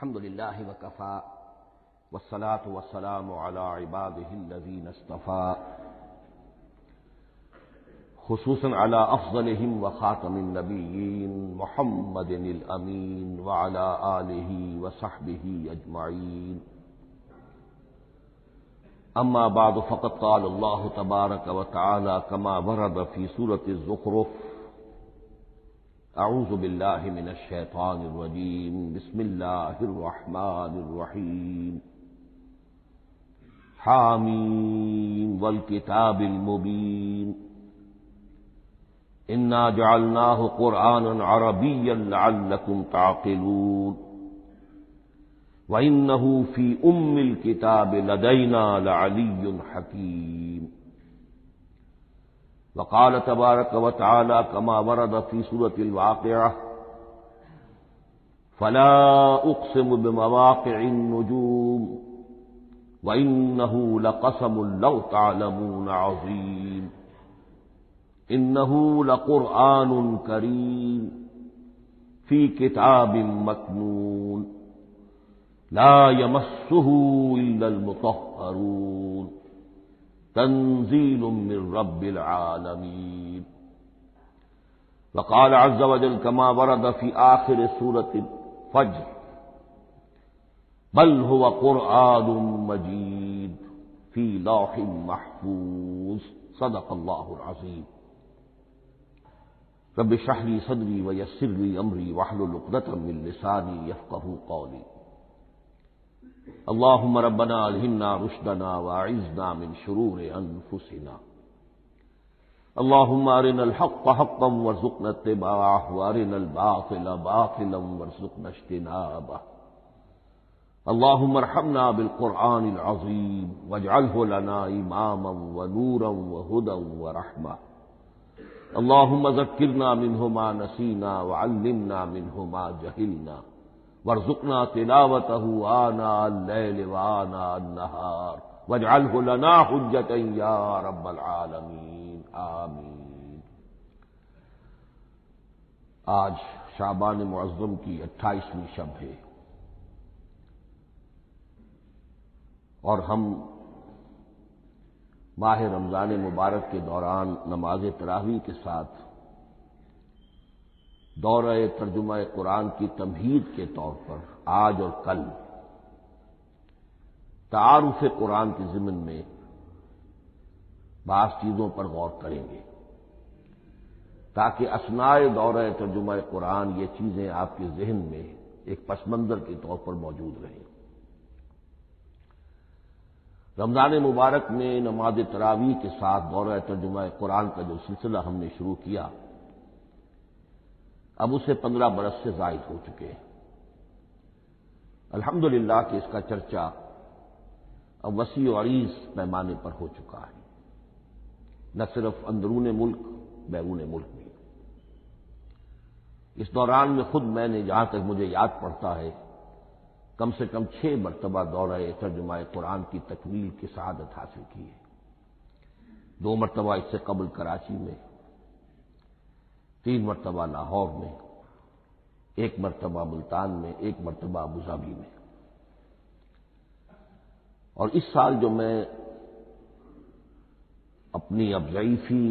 الحمد للہ وکفی والصلاة والسلام علی عباده الذین اصطفی خصوصاً علی افضلهم وخاتم النبیین محمد الامین وعلی آلہ وصحبہ اجمعین اما بعد فقد قال اللہ تبارک وتعالی کما ورد فی سورة الزخرف اعوذ باللہ من الشیطان الرجیم بسم اللہ الرحمن الرحیم حامیم والکتاب المبین انا جعلناہ قرآنا عربیا لعلکم تعقلون وَإِنَّهُ فِي أُمِّ الْكِتَابِ لَدَيْنَا لَعَلِيٌّ حَكِيمٌ وقال تبارک وتعالی کما ورد فی سورة الواقعہ فلا اقسم بمواقع النجوم وإنه لقسم لو تعلمون عظیم انه لقرآن کریم فی کتاب مکنون لا يمسه الا المطهرون تنزيل من رب العالمين وقال عز وجل كما ورد في آخر سورة الفجر بل هو قرآن مجيد في لوح محفوظ صدق الله العظيم رب اشرح لي صدري ويسر لي أمري واحلل عقدة من لساني يفقهوا قولي اللهم ربنا الہمنا رشدنا واعذنا من شرور انفسنا اللهم ارنا الحق حقا وارزقنا اتباعه وارنا الباطل باطلا وارزقنا اجتنابه اللهم ارحمنا بالقرآن العظيم واجعله لنا اماما ونورا وهدى ورحمة اللهم ذكرنا منه ما نسينا وعلمنا منه ما جهلنا وارزقنا تلاوته آناء الليل وآناء النهار واجعله لنا حجة يا رب العالمين آمین۔ آج شعبان معظم کی 28ویں شب ہے اور ہم ماہ رمضان مبارک کے دوران نماز تراویح کے ساتھ دورہ ترجمہ قرآن کی تمہید کے طور پر آج اور کل تعارف قرآن کے ضمن میں بعض چیزوں پر غور کریں گے تاکہ اثناء دورہ ترجمہ قرآن یہ چیزیں آپ کے ذہن میں ایک پس منظر کے طور پر موجود رہیں۔ رمضان مبارک میں نماز تراویح کے ساتھ دورہ ترجمہ قرآن کا جو سلسلہ ہم نے شروع کیا اب اسے 15 برس سے زائد ہو چکے ہیں۔ الحمدللہ کہ اس کا چرچا اب وسیع و عریض پیمانے پر ہو چکا ہے، نہ صرف اندرون ملک بیرون ملک بھی۔ اس دوران میں خود میں نے جہاں تک مجھے یاد پڑتا ہے کم سے کم 6 مرتبہ دورہ ترجمہ قرآن کی تکمیل کی سعادت حاصل کی ہے۔ 2 مرتبہ اس سے قبل کراچی میں، 3 مرتبہ لاہور میں، 1 مرتبہ ملتان میں، 1 مرتبہ ابوظہبی میں۔ اور اس سال جو میں اپنی اب ضعیفی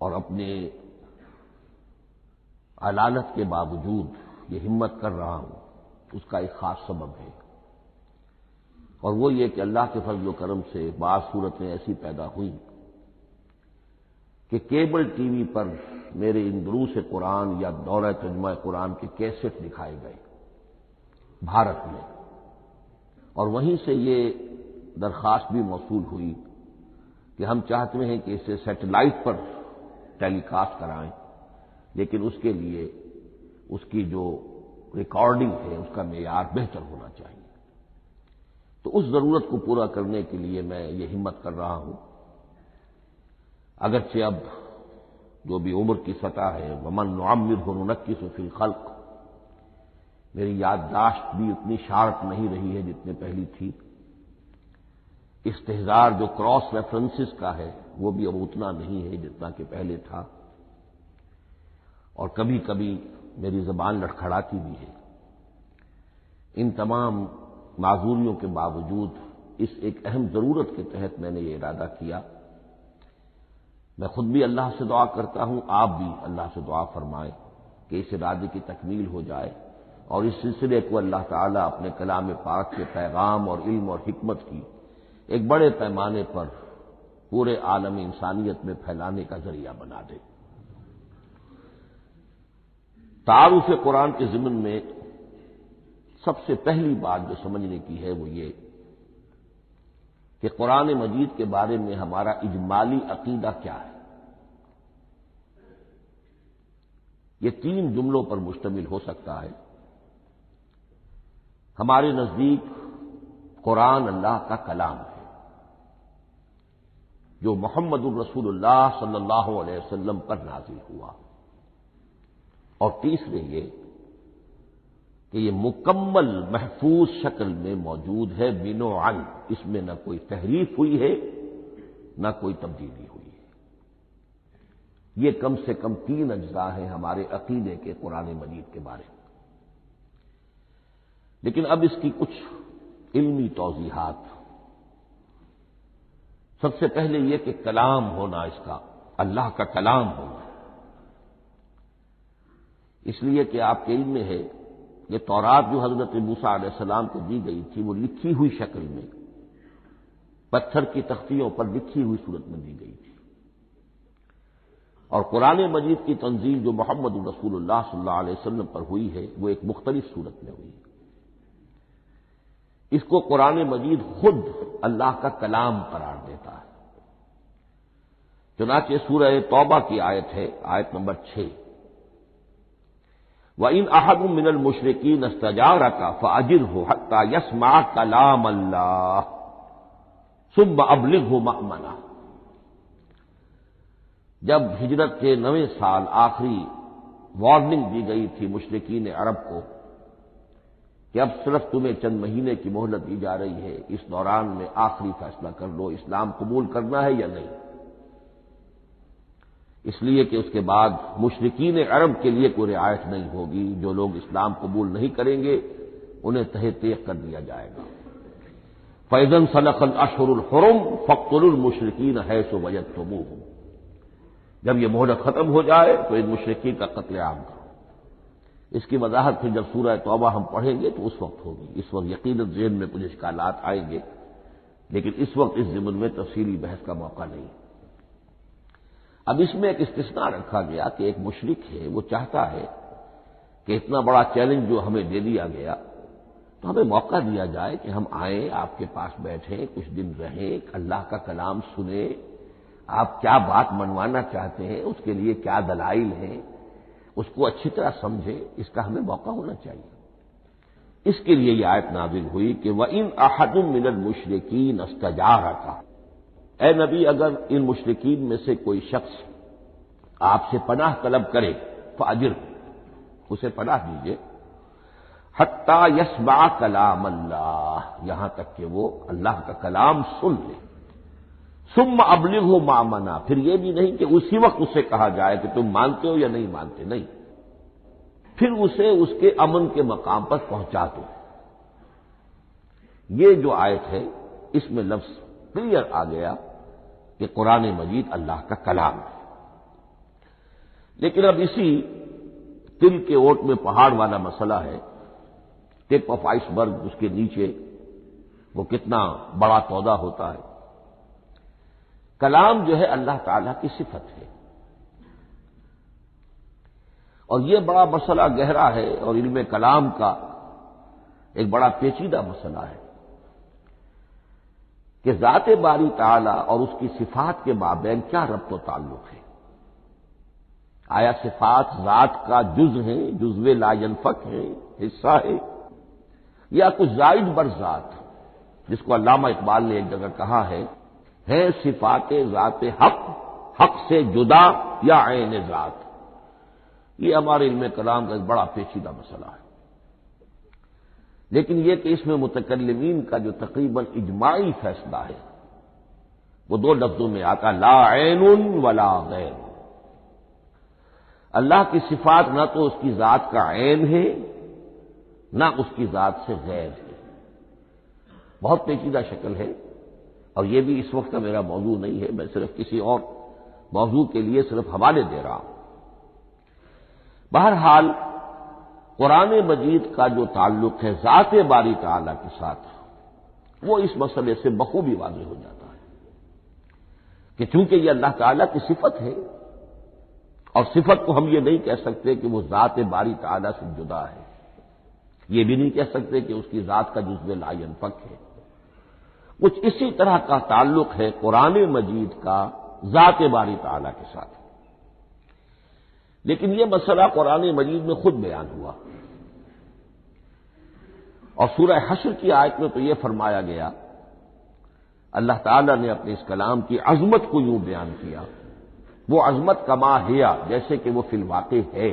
اور اپنے علالت کے باوجود یہ ہمت کر رہا ہوں اس کا ایک خاص سبب ہے، اور وہ یہ کہ اللہ کے فضل و کرم سے بعض صورتیں ایسی پیدا ہوئیں کہ کیبل ٹی وی پر میرے ان دروس قرآن یا دورہ ترجمہ قرآن کے کیسٹ دکھائے گئے بھارت میں، اور وہیں سے یہ درخواست بھی موصول ہوئی کہ ہم چاہتے ہیں کہ اسے سیٹلائٹ پر ٹیلی کاسٹ کرائیں، لیکن اس کے لیے اس کی جو ریکارڈنگ ہے اس کا معیار بہتر ہونا چاہیے۔ تو اس ضرورت کو پورا کرنے کے لیے میں یہ ہمت کر رہا ہوں، اگرچہ اب جو بھی عمر کی سطح ہے ومن نعمرہ ننکسہ فی الخلق، میری یادداشت بھی اتنی شارپ نہیں رہی ہے جتنے پہلی تھی، استحضار جو کراس ریفرنسز کا ہے وہ بھی اب اتنا نہیں ہے جتنا کہ پہلے تھا، اور کبھی کبھی میری زبان لڑکھڑاتی بھی ہے۔ ان تمام معذوریوں کے باوجود اس ایک اہم ضرورت کے تحت میں نے یہ ارادہ کیا. میں خود بھی اللہ سے دعا کرتا ہوں، آپ بھی اللہ سے دعا فرمائیں کہ اس ارادے کی تکمیل ہو جائے اور اس سلسلے کو اللہ تعالیٰ اپنے کلام پاک کے پیغام اور علم اور حکمت کی ایک بڑے پیمانے پر پورے عالم انسانیت میں پھیلانے کا ذریعہ بنا دے. تعارف قرآن کے ضمن میں سب سے پہلی بات جو سمجھنے کی ہے وہ یہ کہ قرآن مجید کے بارے میں ہمارا اجمالی عقیدہ کیا ہے. یہ 3 جملوں پر مشتمل ہو سکتا ہے. ہمارے نزدیک قرآن اللہ کا کلام ہے جو محمد الرسول اللہ صلی اللہ علیہ وسلم پر نازل ہوا، اور تیسرے یہ کہ یہ مکمل محفوظ شکل میں موجود ہے بنوعاً، اس میں نہ کوئی تحریف ہوئی ہے نہ کوئی تبدیلی ہوئی ہے. یہ کم سے کم 3 اجزاء ہیں ہمارے عقیدے کے قرآن مجید کے بارے میں. لیکن اب اس کی کچھ علمی توضیحات. سب سے پہلے یہ کہ کلام ہونا، اس کا اللہ کا کلام ہونا، اس لیے کہ آپ کے علم میں ہے یہ تورات جو حضرت موسیٰ علیہ السلام کو دی گئی تھی وہ لکھی ہوئی شکل میں پتھر کی تختیوں پر لکھی ہوئی صورت میں دی گئی تھی، اور قرآن مجید کی تنزیل جو محمد رسول اللہ صلی اللہ علیہ وسلم پر ہوئی ہے وہ ایک مختلف صورت میں ہوئی ہے. اس کو قرآن مجید خود اللہ کا کلام قرار دیتا ہے. چنانچہ سورہ توبہ کی آیت ہے، آیت نمبر 6، وَإِنْ أَحَدٌ مِّنَ الْمُشْرِكِينَ اسْتَجَارَكَ فَأَجِرْهُ حَتَّى يَسْمَعَ كَلَامَ اللَّهِ ثُمَّ أَبْلِغْهُ مَأْمَنَهُ. جب ہجرت کے 9ویں سال آخری وارننگ دی گئی تھی مشرکین عرب کو کہ اب صرف تمہیں چند مہینے کی مہلت دی جا رہی ہے، اس دوران میں آخری فیصلہ کر لو اسلام قبول کرنا ہے یا نہیں، اس لیے کہ اس کے بعد مشرکین عرب کے لیے کوئی رعایت نہیں ہوگی. جو لوگ اسلام قبول نہیں کریں گے انہیں تہہ تیغ کر دیا جائے گا. فَإِذَا انْسَلَخَ الْأَشْهُرُ الْحُرُمُ فَاقْتُلُوا الْمُشْرِكِينَ حَيْثُ وَجَدتُّمُوهُمْ. جب یہ مہلت ختم ہو جائے تو ان مشرکین کا قتل عام کرو. اس کی وضاحت پھر جب سورہ توبہ ہم پڑھیں گے تو اس وقت ہوگی. اس وقت یقیناً ذہن میں کچھ اشکالات آئیں گے، لیکن اس وقت اس ضمن میں تفصیلی بحث کا موقع نہیں. اب اس میں ایک استثناء رکھا گیا کہ ایک مشرک ہے وہ چاہتا ہے کہ اتنا بڑا چیلنج جو ہمیں دے دیا گیا تو ہمیں موقع دیا جائے کہ ہم آئیں، آپ کے پاس بیٹھیں، کچھ دن رہیں، اللہ کا کلام سنیں، آپ کیا بات منوانا چاہتے ہیں، اس کے لیے کیا دلائل ہیں، اس کو اچھی طرح سمجھیں. اس کا ہمیں موقع ہونا چاہیے. اس کے لیے یہ آیت نازل ہوئی کہ وَإِنْ أَحَدٌ مِّنَ الْمُشْرِكِينَ اسْتَجَارَكَ. اے نبی اگر ان مشرکین میں سے کوئی شخص آپ سے پناہ طلب کرے فَأَجِرْهُ، اسے پناہ دیجیے، حَتَّى يَسْمَعَ كَلَامَ اللَّهِ، یہاں تک کہ وہ اللہ کا کلام سن لے. ثُمَّ أَبْلِغْهُ مَأْمَنًا، پھر یہ بھی نہیں کہ اسی وقت اسے کہا جائے کہ تم مانتے ہو یا نہیں مانتے، نہیں، پھر اسے اس کے امن کے مقام پر پہنچا دو. یہ جو آیت ہے اس میں لفظ کلیئر آ گیا کہ قرآن مجید اللہ کا کلام ہے. لیکن اب اسی تل کے اوٹ میں پہاڑ والا مسئلہ ہے، ٹپ آف آئس برگ، اس کے نیچے وہ کتنا بڑا تودا ہوتا ہے. کلام جو ہے اللہ تعالی کی صفت ہے، اور یہ بڑا مسئلہ گہرا ہے اور علم کلام کا ایک بڑا پیچیدہ مسئلہ ہے کہ ذات باری تعالی اور اس کی صفات کے مابین کیا ربط و تعلق ہے. آیا صفات ذات کا جز ہیں، جزو لا ینفک ہیں، حصہ ہے، یا کچھ زائد بر ذات، جس کو علامہ اقبال نے ایک جگہ کہا ہے صفات ذات حق، حق سے جدا یا عین ذات. یہ ہمارے علم کلام کا ایک بڑا پیچیدہ مسئلہ ہے. لیکن یہ کہ اس میں متکلمین کا جو تقریباً اجماعی فیصلہ ہے وہ 2 لفظوں میں آتا، لا عین ولا غیر. اللہ کی صفات نہ تو اس کی ذات کا عین ہے نہ اس کی ذات سے غیر ہے۔ بہت پیچیدہ شکل ہے، اور یہ بھی اس وقت کا میرا موضوع نہیں ہے، میں صرف کسی اور موضوع کے لیے صرف حوالے دے رہا ہوں۔ بہرحال قرآن مجید کا جو تعلق ہے ذات باری تعالی کے ساتھ، وہ اس مسئلے سے بخوبی واضح ہو جاتا ہے کہ چونکہ یہ اللہ تعالیٰ کی صفت ہے، اور صفت کو ہم یہ نہیں کہہ سکتے کہ وہ ذات باری تعالیٰ سے جدا ہے، یہ بھی نہیں کہہ سکتے کہ اس کی ذات کا جزو لا ينفک ہے۔ کچھ اسی طرح کا تعلق ہے قرآن مجید کا ذات باری تعالیٰ کے ساتھ، لیکن یہ مسئلہ قرآن مجید میں خود بیان ہوا، اور سورہ حشر کی آیت میں تو یہ فرمایا گیا، اللہ تعالیٰ نے اپنے اس کلام کی عظمت کو یوں بیان کیا، وہ عظمت کما ہیا، جیسے کہ وہ فی الواقع ہے،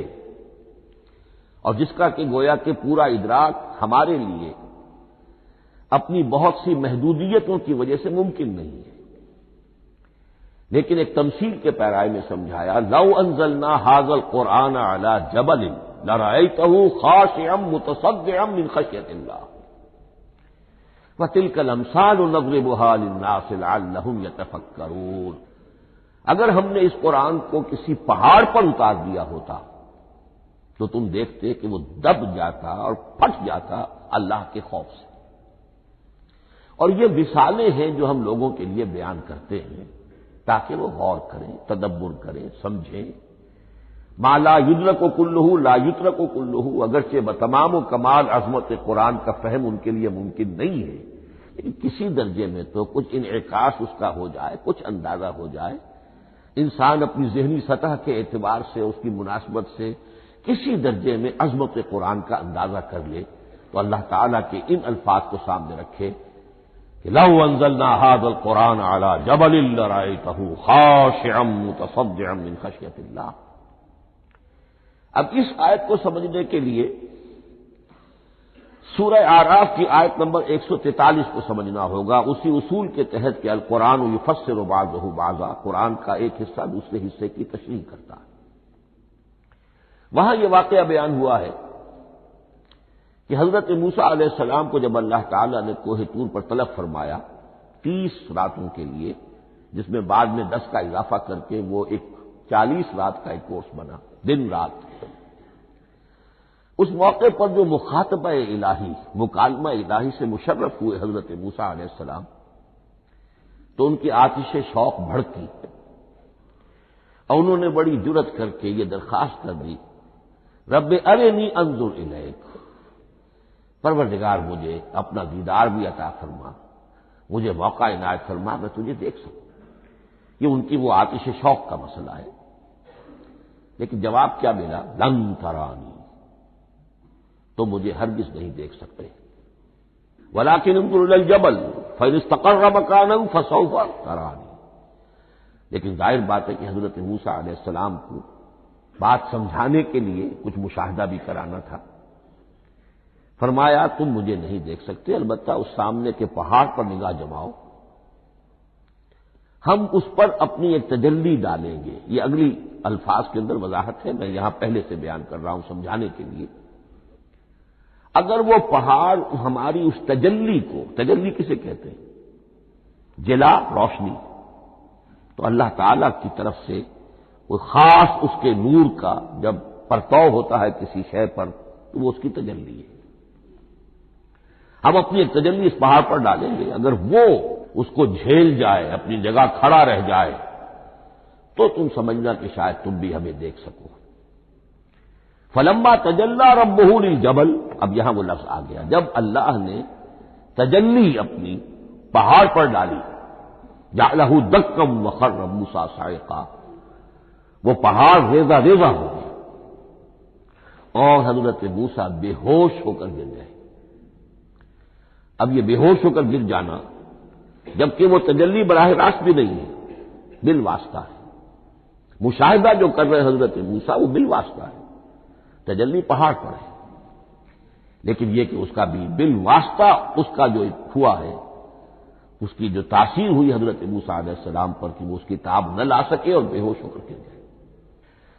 اور جس کا کہ گویا کہ پورا ادراک ہمارے لیے اپنی بہت سی محدودیتوں کی وجہ سے ممکن نہیں ہے، لیکن ایک تمثیل کے پیرائے میں سمجھایا، لو انزلنا ھذا القرآن علی جبل لرأیتہ خاشعا متصدعا من خشیۃ اللہ وتلک الامثال نضربها للناس لعلهم یتفکرون۔ اگر ہم نے اس قرآن کو کسی پہاڑ پر اتار دیا ہوتا تو تم دیکھتے کہ وہ دب جاتا اور پھٹ جاتا اللہ کے خوف سے۔ اور یہ مثالیں ہیں جو ہم لوگوں کے لیے بیان کرتے ہیں تاکہ وہ غور کریں، تدبر کریں، سمجھیں۔ ما لا یدرک کلہ لا یترک کلہ، اگرچہ بتمام و کمال عظمت قرآن کا فہم ان کے لیے ممکن نہیں ہے، لیکن کسی درجے میں تو کچھ انعکاس اس کا ہو جائے، کچھ اندازہ ہو جائے، انسان اپنی ذہنی سطح کے اعتبار سے، اس کی مناسبت سے کسی درجے میں عظمت قرآن کا اندازہ کر لے، تو اللہ تعالیٰ کے ان الفاظ کو سامنے رکھے کہ لو انزلنا ھذا القرآن علی جبل لرأیتہ خاشعا متصدعا من خشیۃ اللہ۔ اب اس آیت کو سمجھنے کے لیے سورہ اعراف کی آیت نمبر 143 کو سمجھنا ہوگا، اسی اصول کے تحت کہ القرآن یفسر بعضہ بعضا، قرآن کا ایک حصہ دوسرے حصے کی تشریح کرتا ہے۔ وہاں یہ واقعہ بیان ہوا ہے کہ حضرت موسیٰ علیہ السلام کو جب اللہ تعالیٰ نے کوہ طور پر طلب فرمایا 30 راتوں کے لیے، جس میں بعد میں 10 کا اضافہ کر کے وہ ایک 40 رات کا ایک کورس بنا، دن رات، اس موقع پر جو مخاطبہ الہی، مکالمہ الہی سے مشرف ہوئے حضرت موسیٰ علیہ السلام، تو ان کی آتش شوق بھڑکی اور انہوں نے بڑی جرت کر کے یہ درخواست کر دی، رب ارنی انظر الیک، پروردگار مجھے اپنا دیدار بھی عطا فرما، مجھے موقع عنایت فرما، میں تجھے دیکھ سکوں۔ یہ ان کی وہ آتش شوق کا مسئلہ ہے، لیکن جواب کیا ملا؟ لن ترانی، تو مجھے ہرگز نہیں دیکھ سکتے، ولکن انظر الی الجبل فإن استقر مکانہ فسوف ترانی۔ لیکن ظاہر بات ہے کہ حضرت موسیٰ علیہ السلام کو بات سمجھانے کے لیے کچھ مشاہدہ بھی کرانا تھا۔ فرمایا تم مجھے نہیں دیکھ سکتے، البتہ اس سامنے کے پہاڑ پر نگاہ جماؤ، ہم اس پر اپنی ایک تجلی ڈالیں گے۔ یہ اگلی الفاظ کے اندر وضاحت ہے، میں یہاں پہلے سے بیان کر رہا ہوں سمجھانے کے لیے۔ اگر وہ پہاڑ ہماری اس تجلی کو، تجلی کسے کہتے ہیں؟ جلا، روشنی، تو اللہ تعالی کی طرف سے وہ خاص اس کے نور کا جب پرتو ہوتا ہے کسی شے پر تو وہ اس کی تجلی ہے۔ ہم اپنی ایک تجلی اس پہاڑ پر ڈالیں گے، اگر وہ اس کو جھیل جائے، اپنی جگہ کھڑا رہ جائے، تو تم سمجھنا کہ شاید تم بھی ہمیں دیکھ سکو۔ فلما تجلی ربہ للجبل، اب یہاں وہ لفظ آ گیا، جب اللہ نے تجلی اپنی پہاڑ پر ڈالی، جعلہ دکا وخر موسیٰ صعقا، وہ پہاڑ ریزہ ریزہ ہو گیا اور حضرت موسیٰ بے ہوش ہو کر گر گئے۔ اب یہ بے ہوش ہو کر گر جانا، جبکہ وہ تجلی براہ راست بھی نہیں ہے، بالواسطہ ہے۔ مشاہدہ جو کر رہے حضرت موسیٰ وہ بالواسطہ ہے، تجلی پہاڑ پر ہے، لیکن یہ کہ اس کا بھی بالواسطہ اس کا جو ہوا ہے، اس کی جو تاثیر ہوئی حضرت موسیٰ علیہ السلام پر کہ وہ اس کی تاب نہ لا سکے اور بے ہوش ہو کر گر گئے۔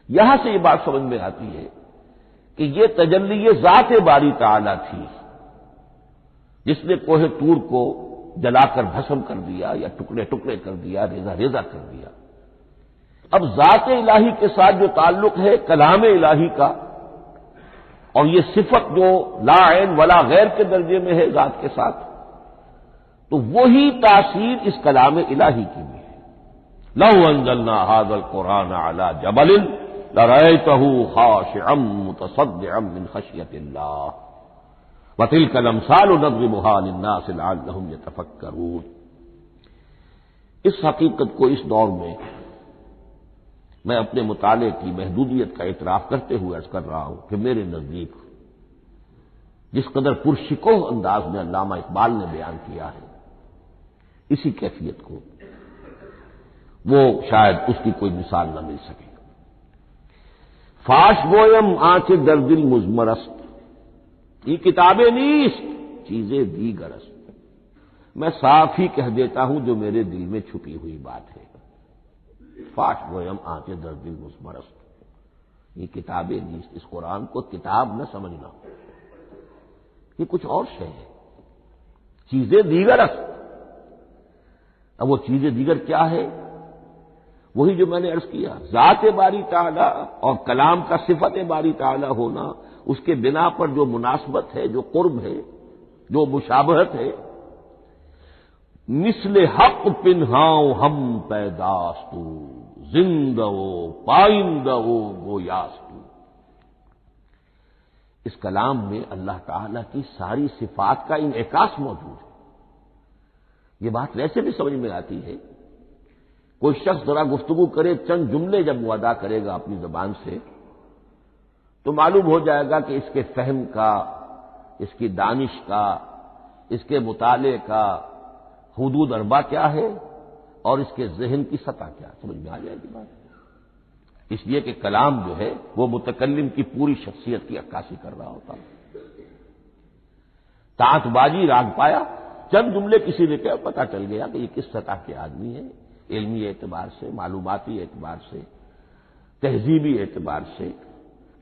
یہاں سے یہ بات سمجھ میں آتی ہے کہ یہ تجلی ذات باری تعالی تھی جس نے کوہ طور کو جلا کر بھسم کر دیا یا ٹکڑے ٹکڑے کر دیا، ریزہ ریزہ کر دیا۔ اب ذات الہی کے ساتھ جو تعلق ہے کلام الہی کا، اور یہ صفت جو لا عین ولا غیر کے درجے میں ہے ذات کے ساتھ، تو وہی تاثیر اس کلام الہی کی بھی ہے۔ لو انزلنا هذا القرآن على جبل لرأيته خاشعا متصدعا من خشية الله وتلك الامثال نضربها للناس لعلهم يتفكرون۔ اس حقیقت کو اس دور میں میں اپنے مطالعے کی محدودیت کا اعتراف کرتے ہوئے عرض کر رہا ہوں کہ میرے نزدیک جس قدر پرشکوہ انداز میں علامہ اقبال نے بیان کیا ہے اسی کیفیت کو وہ شاید اس کی کوئی مثال نہ مل سکے۔ فاش گویم آنچ در دل مزمرست، یہ کتابیں نیست چیزیں دیگرست، میں صاف ہی کہہ دیتا ہوں جو میرے دل میں چھپی ہوئی بات ہے۔ فاش گویم آنچ در دل مزمرست، یہ کتابیں نیست، اس قرآن کو کتاب نہ سمجھنا، یہ کچھ اور شے ہے، چیزیں دیگرست۔ اب وہ چیزیں دیگر کیا ہے؟ وہی جو میں نے عرض کیا، ذات باری تعالی اور کلام کا صفت باری تعالی ہونا، اس کے بنا پر جو مناسبت ہے، جو قرب ہے، جو مشابہت ہے۔ مثل حق پنہاؤ ہم پیداستو، زندہ و پائندہ و گویاستو۔ اس کلام میں اللہ تعالی کی ساری صفات کا انعکاس موجود ہے۔ یہ بات ویسے بھی سمجھ میں آتی ہے، کوئی شخص ذرا گفتگو کرے، چند جملے جب وہ ادا کرے گا اپنی زبان سے تو معلوم ہو جائے گا کہ اس کے فہم کا، اس کی دانش کا، اس کے مطالعے کا حدود اربع کیا ہے اور اس کے ذہن کی سطح کیا، سمجھ میں آ جائے گی بات۔ اس لیے کہ کلام جو ہے وہ متکلم کی پوری شخصیت کی عکاسی کر رہا ہوتا۔ تانت بازی راگ پایا، چند جملے کسی نے کہا، پتہ چل گیا کہ یہ کس سطح کے آدمی ہے، علمی اعتبار سے، معلوماتی اعتبار سے، تہذیبی اعتبار سے،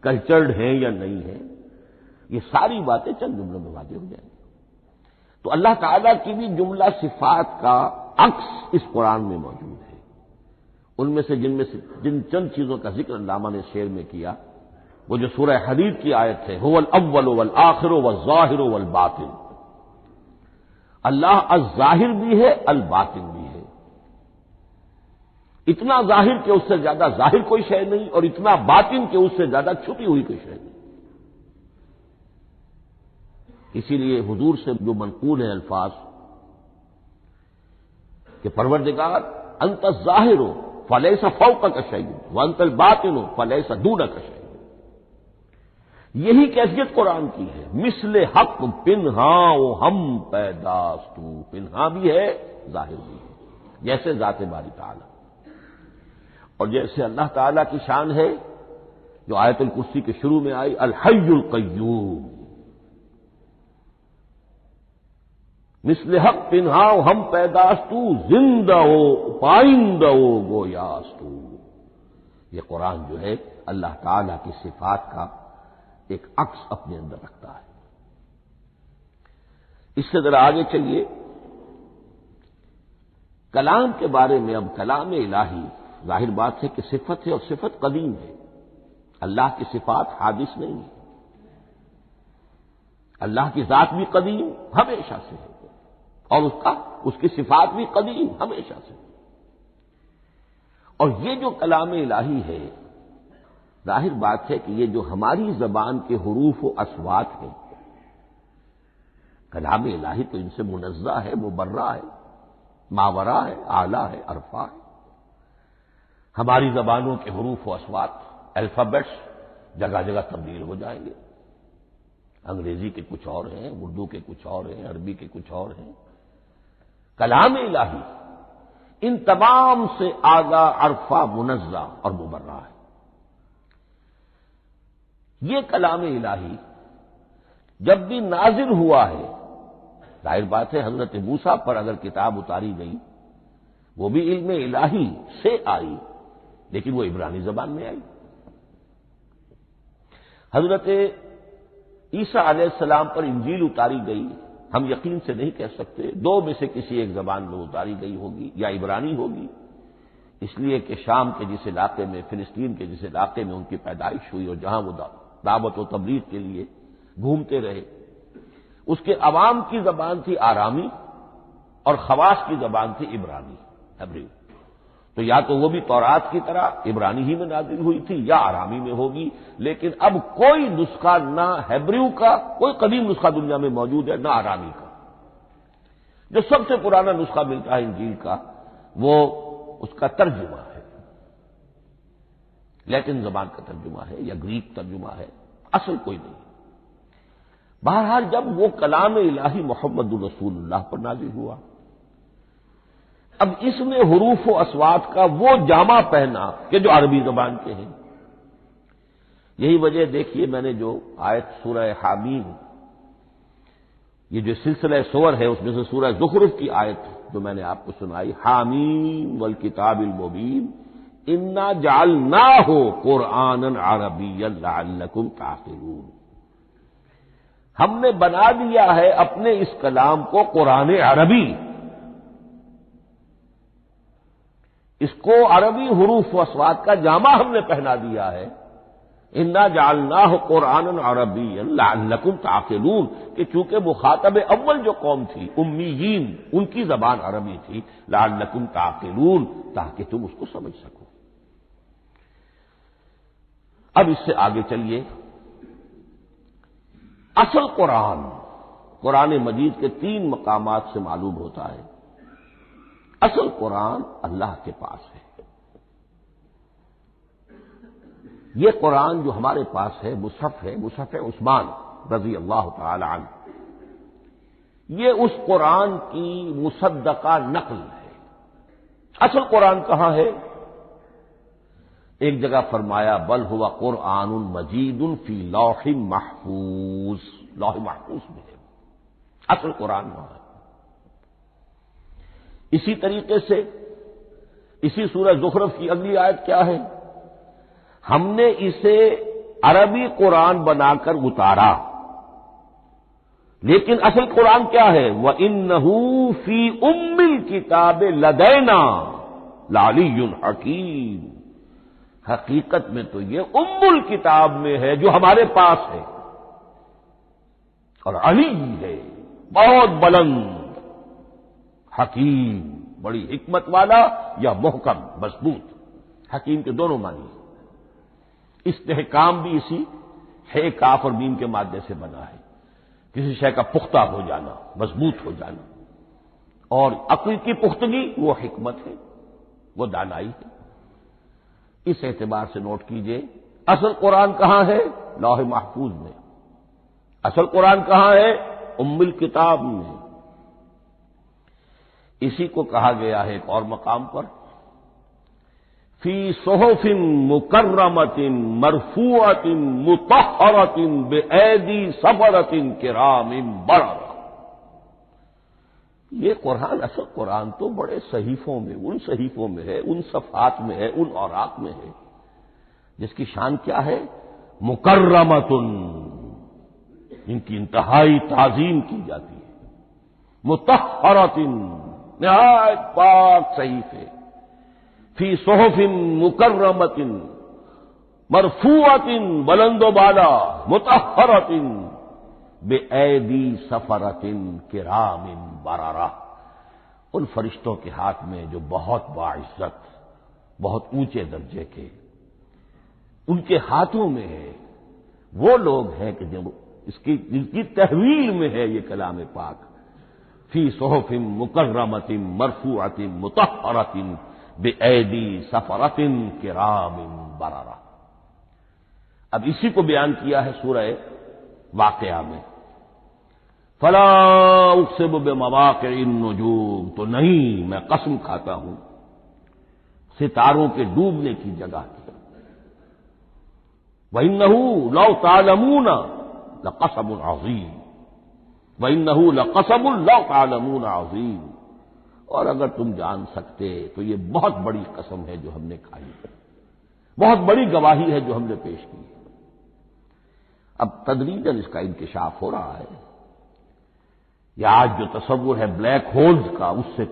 کلچرڈ ہیں یا نہیں ہیں، یہ ساری باتیں چند جملوں میں واضح ہو جائیں گی۔ تو اللہ تعالیٰ کی بھی جملہ صفات کا عکس اس قرآن میں موجود ہے۔ ان میں سے جن چند چیزوں کا ذکر علامہ نے شعر میں کیا، وہ جو سورہ حدید کی آیت ہے، هو الاول والآخر والظاہر والباطن، اللہ الظاہر بھی ہے الباطن بھی ہے، اتنا ظاہر کہ اس سے زیادہ ظاہر کوئی شے نہیں اور اتنا باطن کہ اس سے زیادہ چھپی ہوئی کوئی شے نہیں۔ اسی لیے حضور سے جو منقول ہیں الفاظ کہ پروردگار انت الظاہر فلیس فوقک شیء وانت الباطن فلیس دونک شیء، یہی کیفیت قرآن کی ہے۔ مثل حق پنہاؤ ہم پیداستو، پنہا بھی ہے ظاہر بھی ہے، جیسے ذات باری تعالی اور جیسے اللہ تعالی کی شان ہے جو آیت الکرسی کے شروع میں آئی، الحی القیوم، مثل حق پنہاؤ ہم پیداستو، زندہ ہو پائندہ ہو گویاستو۔ یہ قرآن جو ہے اللہ تعالی کی صفات کا ایک عکس اپنے اندر رکھتا ہے۔ اس سے ذرا آگے چلیے، کلام کے بارے میں۔ اب کلام الہی ظاہر بات ہے کہ صفت ہے اور صفت قدیم ہے، اللہ کی صفات حادث نہیں ہے، اللہ کی ذات بھی قدیم ہمیشہ سے ہے اور اس کی صفات بھی قدیم ہمیشہ سے۔ اور یہ جو کلام الہی ہے، ظاہر بات ہے کہ یہ جو ہماری زبان کے حروف و اصوات ہیں، کلام الہی تو ان سے منزہ ہے، مبرہ ہے، ماورا ہے، اعلیٰ ہے، عرفہ ہے۔ ہماری زبانوں کے حروف و اصوات، الفابیٹس جگہ جگہ تبدیل ہو جائیں گے، انگریزی کے کچھ اور ہیں، اردو کے کچھ اور ہیں، عربی کے کچھ اور ہیں۔ کلام الہی ان تمام سے آگاہ، عرفہ، منزہ اور مبرہ ہے۔ یہ کلام الہی جب بھی نازل ہوا ہے، ظاہر بات ہے حضرت موسیٰ پر اگر کتاب اتاری گئی وہ بھی علم الہی سے آئی، لیکن وہ عبرانی زبان میں آئی۔ حضرت عیسیٰ علیہ السلام پر انجیل اتاری گئی، ہم یقین سے نہیں کہہ سکتے، دو میں سے کسی ایک زبان میں اتاری گئی ہوگی یا عبرانی ہوگی، اس لیے کہ شام کے جس علاقے میں، فلسطین کے جس علاقے میں ان کی پیدائش ہوئی اور جہاں وہ دعوت و تبلیغ کے لیے گھومتے رہے، اس کے عوام کی زبان تھی آرامی اور خواص کی زبان تھی عبرانی، ہیبریو۔ تو یا تو وہ بھی تورات کی طرح عبرانی ہی میں نازل ہوئی تھی یا آرامی میں ہوگی، لیکن اب کوئی نسخہ نہ ہیبریو کا، کوئی قدیم نسخہ دنیا میں موجود ہے، نہ آرامی کا۔ جو سب سے پرانا نسخہ ملتا ہے انجیل کا وہ اس کا ترجمہ ہے، لیٹن زبان کا ترجمہ ہے یا گریک ترجمہ ہے، اصل کوئی نہیں۔ بہرحال جب وہ کلام الہی محمد الرسول اللہ پر نازل ہوا، اب اس نے حروف و اصوات کا وہ جامہ پہنا کہ جو عربی زبان کے ہیں۔ یہی وجہ دیکھیے میں نے جو آیت سورہ حامیم، یہ جو سلسلہ سور ہے اس میں سے سورہ زخرف کی آیت جو میں نے آپ کو سنائی، حامیم والکتاب المبین انا جعلناہ قرآنا عربیا لعلکم تعقلون، ہم نے بنا دیا ہے اپنے اس کلام کو قرآن عربی، اس کو عربی حروف و اصوات کا جامہ ہم نے پہنا دیا ہے، انا جعلناہ قرآنا عربیا لعلکم تعقلون، کہ چونکہ مخاطب اول جو قوم تھی امیین، ان کی زبان عربی تھی، لعلکم تعقلون، تاکہ تم اس کو سمجھ سکو۔ اب اس سے آگے چلیے، اصل قرآن مجید کے 3 مقامات سے معلوم ہوتا ہے، اصل قرآن اللہ کے پاس ہے۔ یہ قرآن جو ہمارے پاس ہے مصحف عثمان رضی اللہ تعالی عنہ، یہ اس قرآن کی مصدقہ نقل ہے۔ اصل قرآن کہاں ہے؟ ایک جگہ فرمایا بل ہوا قرآن مجید فی لوح محفوظ، لوح محفوظ میں ہے اصل قرآن وہاں ہے۔ اسی طریقے سے اسی سورہ زخرف کی اگلی آیت کیا ہے؟ ہم نے اسے عربی قرآن بنا کر اتارا، لیکن اصل قرآن کیا ہے؟ وَإِنَّهُ فِي أُمِّ الْكِتَابِ لَدَيْنَا لَعَلِيٌّ حَكِيمٌ، حقیقت میں تو یہ ام الکتاب میں ہے جو ہمارے پاس ہے، اور علی ہے بہت بلند، حکیم بڑی حکمت والا، یا محکم مضبوط، حکیم کے دونوں معنی۔ استحکام بھی اسی ہے کاف اور میم کے مادے سے بنا ہے، کسی شے کا پختہ ہو جانا، مضبوط ہو جانا، اور عقل کی پختگی وہ حکمت ہے، وہ دانائی ہے۔ اس اعتبار سے نوٹ کیجئے اصل قرآن کہاں ہے؟ لوح محفوظ میں۔ اصل قرآن کہاں ہے؟ ام الکتاب میں۔ اسی کو کہا گیا ہے ایک اور مقام پر، فی صحف مکرمۃ مرفوعۃ مطہرۃ بأیدی سفرۃ کرام بررہ۔ یہ قرآن، اصل قرآن تو بڑے صحیفوں میں، ان صحیفوں میں ہے، ان صفحات میں ہے، ان اوراق میں ہے، جس کی شان کیا ہے؟ مکرمۃ، ان کی انتہائی تعظیم کی جاتی ہے، مطہرۃ، نہایت پاک صحیفے، فی صحف مکرمۃ مرفوعۃ، بلند و بالا، مطہرۃ بِأَیْدِی سَفَرَةٍ کِرَامٍ بَرَرَةٍ، ان فرشتوں کے ہاتھ میں جو بہت باعزت، بہت اونچے درجے کے، ان کے ہاتھوں میں ہے۔ وہ لوگ ہیں کہ جن کی تحویل میں ہے یہ کلام پاک، فی صحف مکرمۃ مرفوعۃ مطہرۃ بِأَیْدِی سَفَرَةٍ کِرَامٍ بَرَرَةٍ۔ اب اسی کو بیان کیا ہے سورہ واقعہ میں، فلا اقسم بمواقع النجوم، تو نہیں، میں قسم کھاتا ہوں ستاروں کے ڈوبنے کی جگہ کی۔ وَإِنَّهُ لَوْ تَعْلَمُونَ لَقَسَمٌ عَظِيمٌ، وَإِنَّهُ لَقَسَمٌ لَوْ تَعْلَمُونَ عَظِيمٌ، اور اگر تم جان سکتے تو یہ بہت بڑی قسم ہے جو ہم نے کھائی ہے، بہت بڑی گواہی ہے جو ہم نے پیش کی ہے۔ اب تدریجاً اس کا انکشاف ہو رہا ہے. یہ آج جو تصور ہے بلیک ہولز کا، اس سے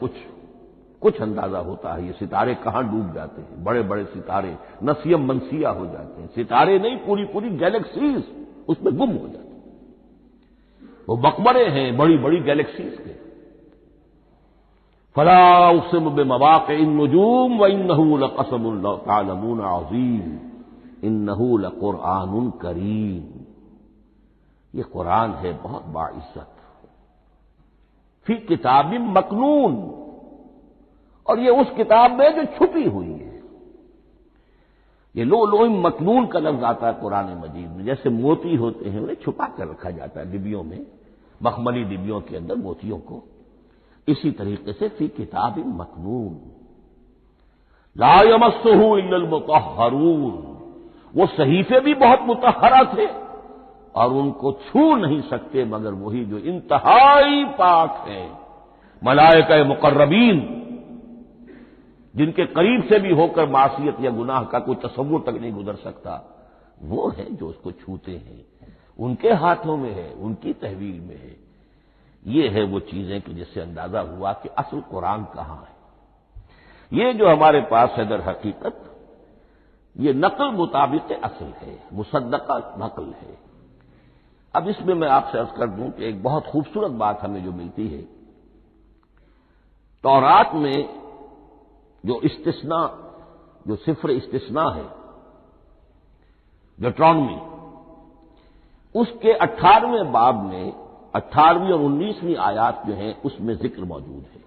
کچھ اندازہ ہوتا ہے یہ ستارے کہاں ڈوب جاتے ہیں. بڑے بڑے ستارے نسیم منسیہ ہو جاتے ہیں. ستارے نہیں، پوری گیلیکسیز اس میں گم ہو جاتے ہیں. وہ مقبرے ہیں بڑی بڑی گیلیکسیز کے. فلا اقسم بمواقع النجوم وانه لقسم لو تعلمون عظیم انه لقرآن کریم. یہ قرآن ہے بہت باعزت، فی کتاب مکنون، اور یہ اس کتاب میں جو چھپی ہوئی ہے. یہ لؤلؤ مکنون کا لفظ آتا ہے قرآن مجید میں. جیسے موتی ہوتے ہیں انہیں چھپا کر رکھا جاتا ہے ڈبیوں میں، مخملی ڈبیوں کے اندر موتیوں کو، اسی طریقے سے فی کتاب مکنون. لا یمسہ الا المطہرون. وہ صحیفے بھی بہت مطہرہ تھے اور ان کو چھو نہیں سکتے مگر وہی جو انتہائی پاک ہیں. ملائکہ مقربین، جن کے قریب سے بھی ہو کر معصیت یا گناہ کا کوئی تصور تک نہیں گزر سکتا، وہ ہیں جو اس کو چھوتے ہیں. ان کے ہاتھوں میں ہے، ان کی تحویل میں ہے. یہ ہے وہ چیزیں کہ جس سے اندازہ ہوا کہ اصل قرآن کہاں ہے. یہ جو ہمارے پاس ہے در حقیقت یہ نقل مطابق اصل ہے، مصدقہ نقل ہے. اب اس میں آپ سے عرض کر دوں کہ ایک بہت خوبصورت بات ہمیں جو ملتی ہے، تورات میں جو استثناء، جو صفر استثناء ہے، ڈیوٹرانومی، اس کے 18ویں باب میں 18ویں اور 19ویں آیات جو ہیں اس میں ذکر موجود ہے.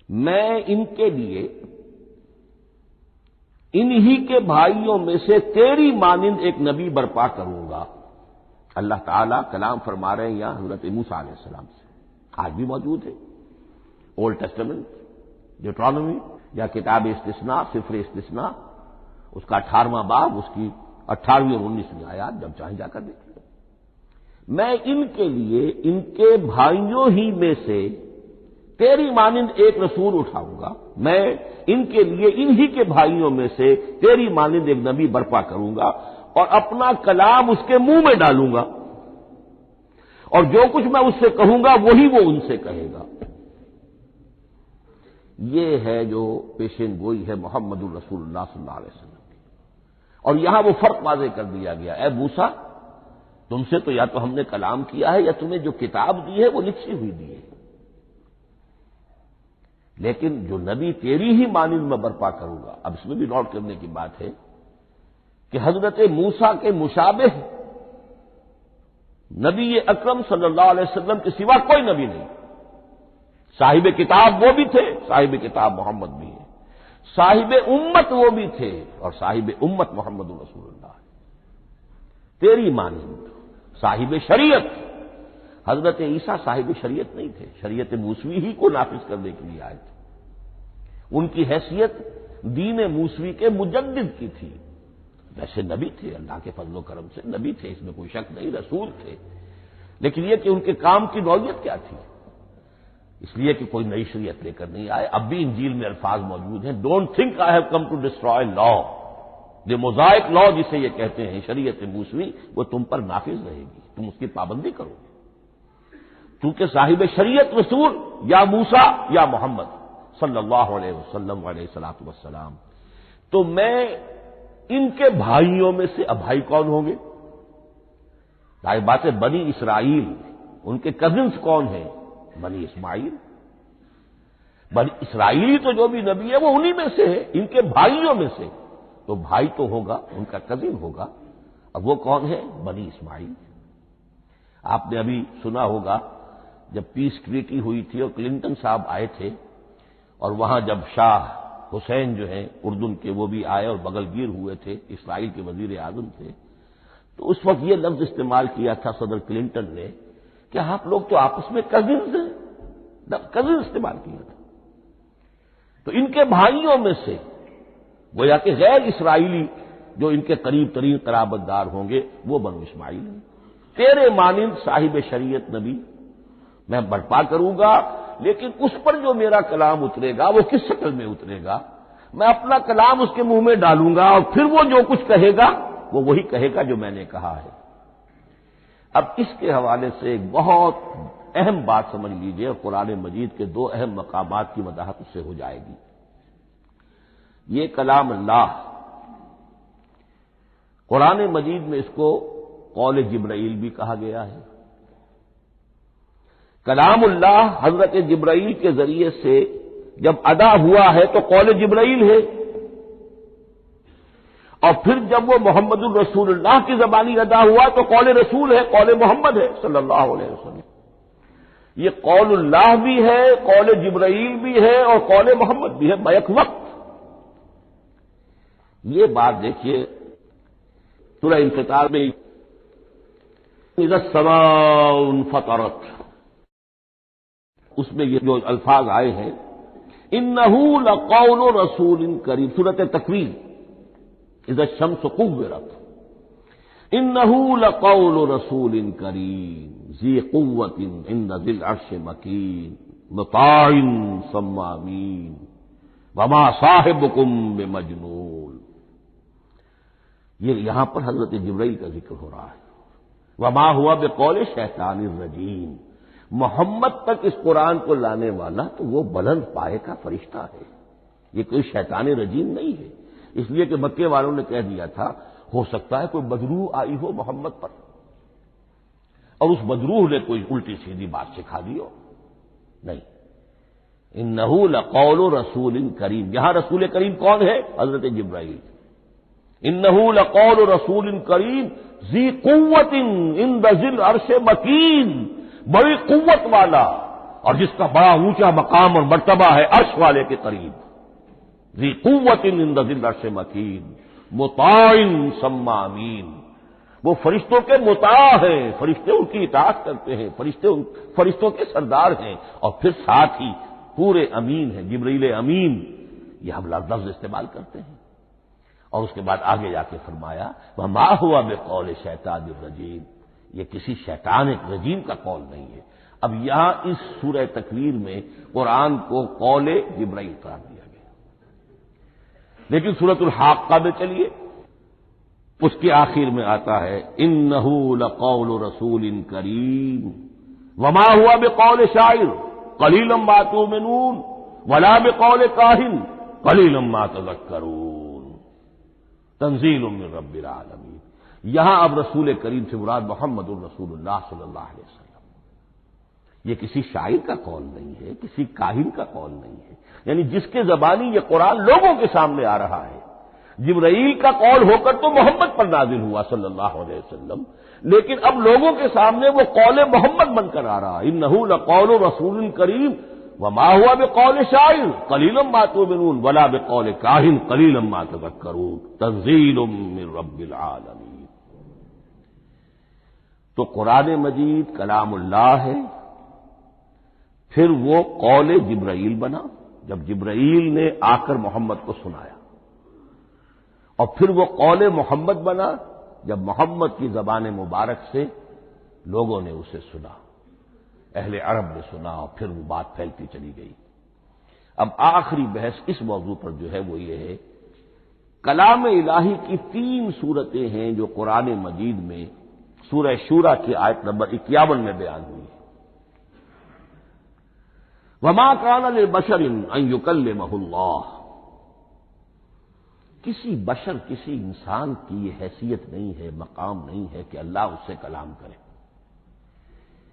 میں ان کے لیے انہی کے بھائیوں میں سے تیری مانند ایک نبی برپا کروں گا. اللہ تعالیٰ کلام فرما رہے ہیں یہاں حضرت موسیٰ علیہ السلام سے. آج بھی موجود ہے اولڈ ٹیسٹمنٹ، ڈیوٹرانومی یا کتاب استثناء، صفر استثناء، اس کا 18واں باب، اس کی 18ویں اور 19ویں آیات، جب چاہیں جا کر دیکھیں. میں ان کے لیے ان کے بھائیوں ہی میں سے تیری مانند ایک رسول اٹھاؤں گا. میں ان کے لیے انہی کے بھائیوں میں سے تیری مانند ایک نبی برپا کروں گا اور اپنا کلام اس کے منہ میں ڈالوں گا، اور جو کچھ میں اس سے کہوں گا وہی وہ ان سے کہے گا. یہ ہے جو پیشین گوئی ہے محمد الرسول اللہ صلی اللہ علیہ وسلم کی. اور یہاں وہ فرق واضح کر دیا گیا، اے موسیٰ تم سے تو یا تو ہم نے کلام کیا ہے یا تمہیں جو کتاب دی ہے وہ لکھی ہوئی دی ہے، لیکن جو نبی تیری ہی مانند میں برپا کروں گا. اب اس میں بھی نوٹ کرنے کی بات ہے کہ حضرت موسیٰ کے مشابہ نبی اکرم صلی اللہ علیہ وسلم کے سوا کوئی نبی نہیں. صاحب کتاب وہ بھی تھے، صاحب کتاب محمد بھی ہے. صاحب امت وہ بھی تھے اور صاحب امت محمد رسول اللہ ہے. تیری مانند صاحب شریعت. حضرت عیسیٰ صاحب شریعت نہیں تھے، شریعت موسوی ہی کو نافذ کرنے کے لیے آئے تھے. ان کی حیثیت دین موسوی کے مجدد کی تھی. ویسے نبی تھے، اللہ کے فضل و کرم سے نبی تھے، اس میں کوئی شک نہیں، رسول تھے. لیکن یہ کہ ان کے کام کی نوعیت کیا تھی، اس لیے کہ کوئی نئی شریعت لے کر نہیں آئے. اب بھی انجیل میں الفاظ موجود ہیں، don't think I have come to destroy law. جو موزائک لا جسے یہ کہتے ہیں شریعت موسوی، وہ تم پر نافذ رہے گی، تم اس کی پابندی کرو گے. چونکہ صاحب شریعت رسول یا موسیٰ یا محمد صلی اللہ علیہ وسلم علیہ الصلوۃ والسلام. تو میں ان کے بھائیوں میں سے، اب بھائی کون ہوں گے؟ ظاہر بات ہے بنی اسرائیل، ان کے کزنس کون ہیں؟ بنی اسماعیل. بنی اسرائیلی تو جو بھی نبی ہے وہ انہی میں سے ہے، ان کے بھائیوں میں سے. تو بھائی تو ہوگا، ان کا کزن ہوگا. اب وہ کون ہے؟ بنی اسماعیل. آپ نے ابھی سنا ہوگا جب پیس ٹریٹی ہوئی تھی اور کلنٹن صاحب آئے تھے، اور وہاں جب شاہ حسین جو ہیں اردن کے وہ بھی آئے اور بغل گیر ہوئے تھے، اسرائیل کے وزیر اعظم تھے، تو اس وقت یہ لفظ استعمال کیا تھا صدر کلنٹن نے کہ آپ لوگ تو آپس میں کزنز ہیں. کزن استعمال کیا تھا. تو ان کے بھائیوں میں سے گویا کہ غیر اسرائیلی جو ان کے قریب ترین قرابت دار ہوں گے وہ بنو اسماعیل ہیں. تیرے مانند صاحب شریعت نبی میں برپا کروں گا، لیکن اس پر جو میرا کلام اترے گا وہ کس شکل میں اترے گا؟ میں اپنا کلام اس کے منہ میں ڈالوں گا اور پھر وہ جو کچھ کہے گا وہ وہی کہے گا جو میں نے کہا ہے۔ اب اس کے حوالے سے ایک بہت اہم بات سمجھ لیجئے، اور قرآن مجید کے دو اہم مقامات کی وضاحت اس سے ہو جائے گی۔ یہ کلام اللہ، قرآن مجید میں اس کو قول جبرائیل بھی کہا گیا ہے۔ کلام اللہ حضرت جبرائیل کے ذریعے سے جب ادا ہوا ہے تو قول جبرائیل ہے، اور پھر جب وہ محمد الرسول اللہ کی زبانی ادا ہوا تو قول رسول ہے، قول محمد ہے صلی اللہ علیہ وسلم۔ یہ قول اللہ بھی ہے، قول جبرائیل بھی ہے، اور قول محمد بھی ہے بیک وقت۔ یہ بات دیکھیے سورہ انفطار میں اذا السماء انفطرت، اس میں یہ جو الفاظ آئے ہیں انہ لقول رسول کریم، سورۃ تکویر اذا الشمس کورت، انہ لقول رسول کریم ذی قوت عند ذی العرش مکین مطاع ثم امین وما صاحبکم بمجنون۔ یہ یہاں پر حضرت جبرائیل کا ذکر ہو رہا ہے۔ وما ہوا بقول شیطان الرجیم، محمد تک اس قرآن کو لانے والا تو وہ بلند پائے کا فرشتہ ہے، یہ کوئی شیطان رجیم نہیں ہے۔ اس لیے کہ مکے والوں نے کہہ دیا تھا ہو سکتا ہے کوئی بدروح آئی ہو محمد پر، اور اس بدروح نے کوئی الٹی سیدھی بات سکھا دی ہو، نہیں۔ انہ لقول رسول کریم، یہاں رسول کریم کون ہے؟ حضرت جبرائیل۔ انہ لقول رسول کریم ذی قوت عند ذی العرش مکین، بڑی قوت والا اور جس کا بڑا اونچا مقام اور مرتبہ ہے عرش والے کے قریب۔ ذی قوت عند ذی العرش مکین مطاع ثم امین، وہ فرشتوں کے مطاع ہیں، فرشتے ان کی اطاعت کرتے ہیں، فرشتوں کے سردار ہیں، اور پھر ساتھ ہی پورے امین ہیں، جبرائیل امین، یہ ہم لفظ استعمال کرتے ہیں۔ اور اس کے بعد آگے جا کے فرمایا وما ہوا بقول شیطان الرجیم، یہ کسی شیطان رجیم کا قول نہیں ہے۔ اب یہاں اس سورہ تکویر میں قرآن کو قول جبرائیل قرار دیا گیا، لیکن سورۃ الحاقہ میں چلیے اس کے آخر میں آتا ہے انہ لقول رسول کریم وما ہوا بقول شاعر قلیلا ما تؤمنون ولا بقول کاہن قلیلا ما تذکرون تنزیل من رب العالمین۔ یہاں اب رسول کریم سے مراد محمد الرسول اللہ صلی اللہ علیہ وسلم، یہ کسی شاعر کا قول نہیں ہے، کسی کاہن کا قول نہیں ہے، یعنی جس کے زبانی یہ قرآن لوگوں کے سامنے آ رہا ہے۔ جبرائیل کا قول ہو کر تو محمد پر نازل ہوا صلی اللہ علیہ وسلم، لیکن اب لوگوں کے سامنے وہ قول محمد بن کر آ رہا ہے۔ انہ لقول رسول کریم وما ہوا بقول شاعر قلیلا ما تؤمنون ولا بقول کاہن قلیلا ما تذکرون تنزیل من رب العالمین۔ تو قرآن مجید کلام اللہ ہے، پھر وہ قول جبرائیل بنا جب جبرائیل نے آ کر محمد کو سنایا، اور پھر وہ قول محمد بنا جب محمد کی زبان مبارک سے لوگوں نے اسے سنا، اہل عرب نے سنا، اور پھر وہ بات پھیلتی چلی گئی۔ اب آخری بحث اس موضوع پر جو ہے وہ یہ ہے، کلام الہی کی 3 صورتیں ہیں جو قرآن مجید میں سورہ شورى کی آیت نمبر 51 میں بیان ہوئی ہے۔ وما كان لبشر ان يكلمه اللہ، کسی بشر، کسی انسان کی یہ حیثیت نہیں ہے، مقام نہیں ہے کہ اللہ اس سے کلام کرے۔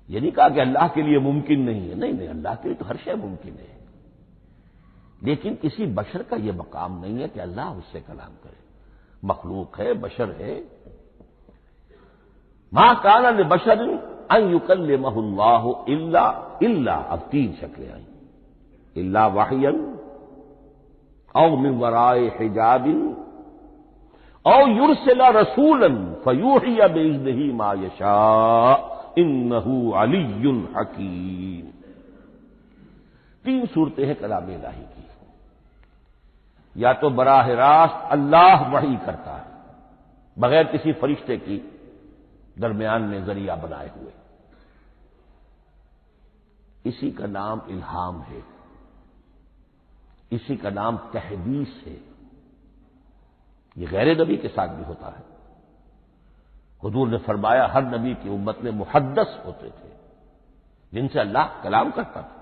یہ نہیں کہا کہ اللہ کے لیے ممکن نہیں ہے، نہیں نہیں، اللہ کے لیے تو ہر شے ممکن ہے، لیکن کسی بشر کا یہ مقام نہیں ہے کہ اللہ اس سے کلام کرے۔ مخلوق ہے، بشر ہے۔ ما كان لبشر ان يكلمه اللہ الا اب 3 شکلیں آئیں، الا وحیا او من وراء حجاب او يرسل رسولا فيوحي باذنه ما يشاء انه علی حکیم۔ 3 صورتیں ہیں کلام الہی کی، یا تو براہ راست اللہ وحی کرتا ہے بغیر کسی فرشتے کی درمیان میں ذریعہ بنائے ہوئے، اسی کا نام الہام ہے، اسی کا نام تحدیث ہے۔ یہ غیر نبی کے ساتھ بھی ہوتا ہے، حضور نے فرمایا ہر نبی کی امت میں محدث ہوتے تھے جن سے اللہ کلام کرتا تھا،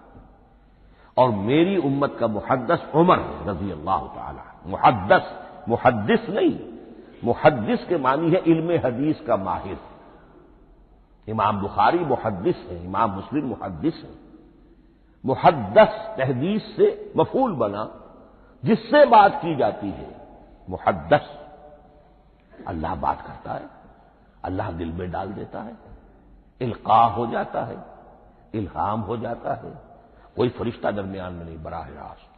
اور میری امت کا محدث عمر رضی اللہ تعالی، محدث، محدث نہیں، محدث کے معنی ہے علم حدیث کا ماہر۔ امام بخاری محدث ہے، امام مسلم محدث ہے۔ محدث تحدیث سے مفعول بنا، جس سے بات کی جاتی ہے، محدث۔ اللہ بات کرتا ہے، اللہ دل میں ڈال دیتا ہے، القاء ہو جاتا ہے، الہام ہو جاتا ہے، کوئی فرشتہ درمیان میں نہیں، براہ راست۔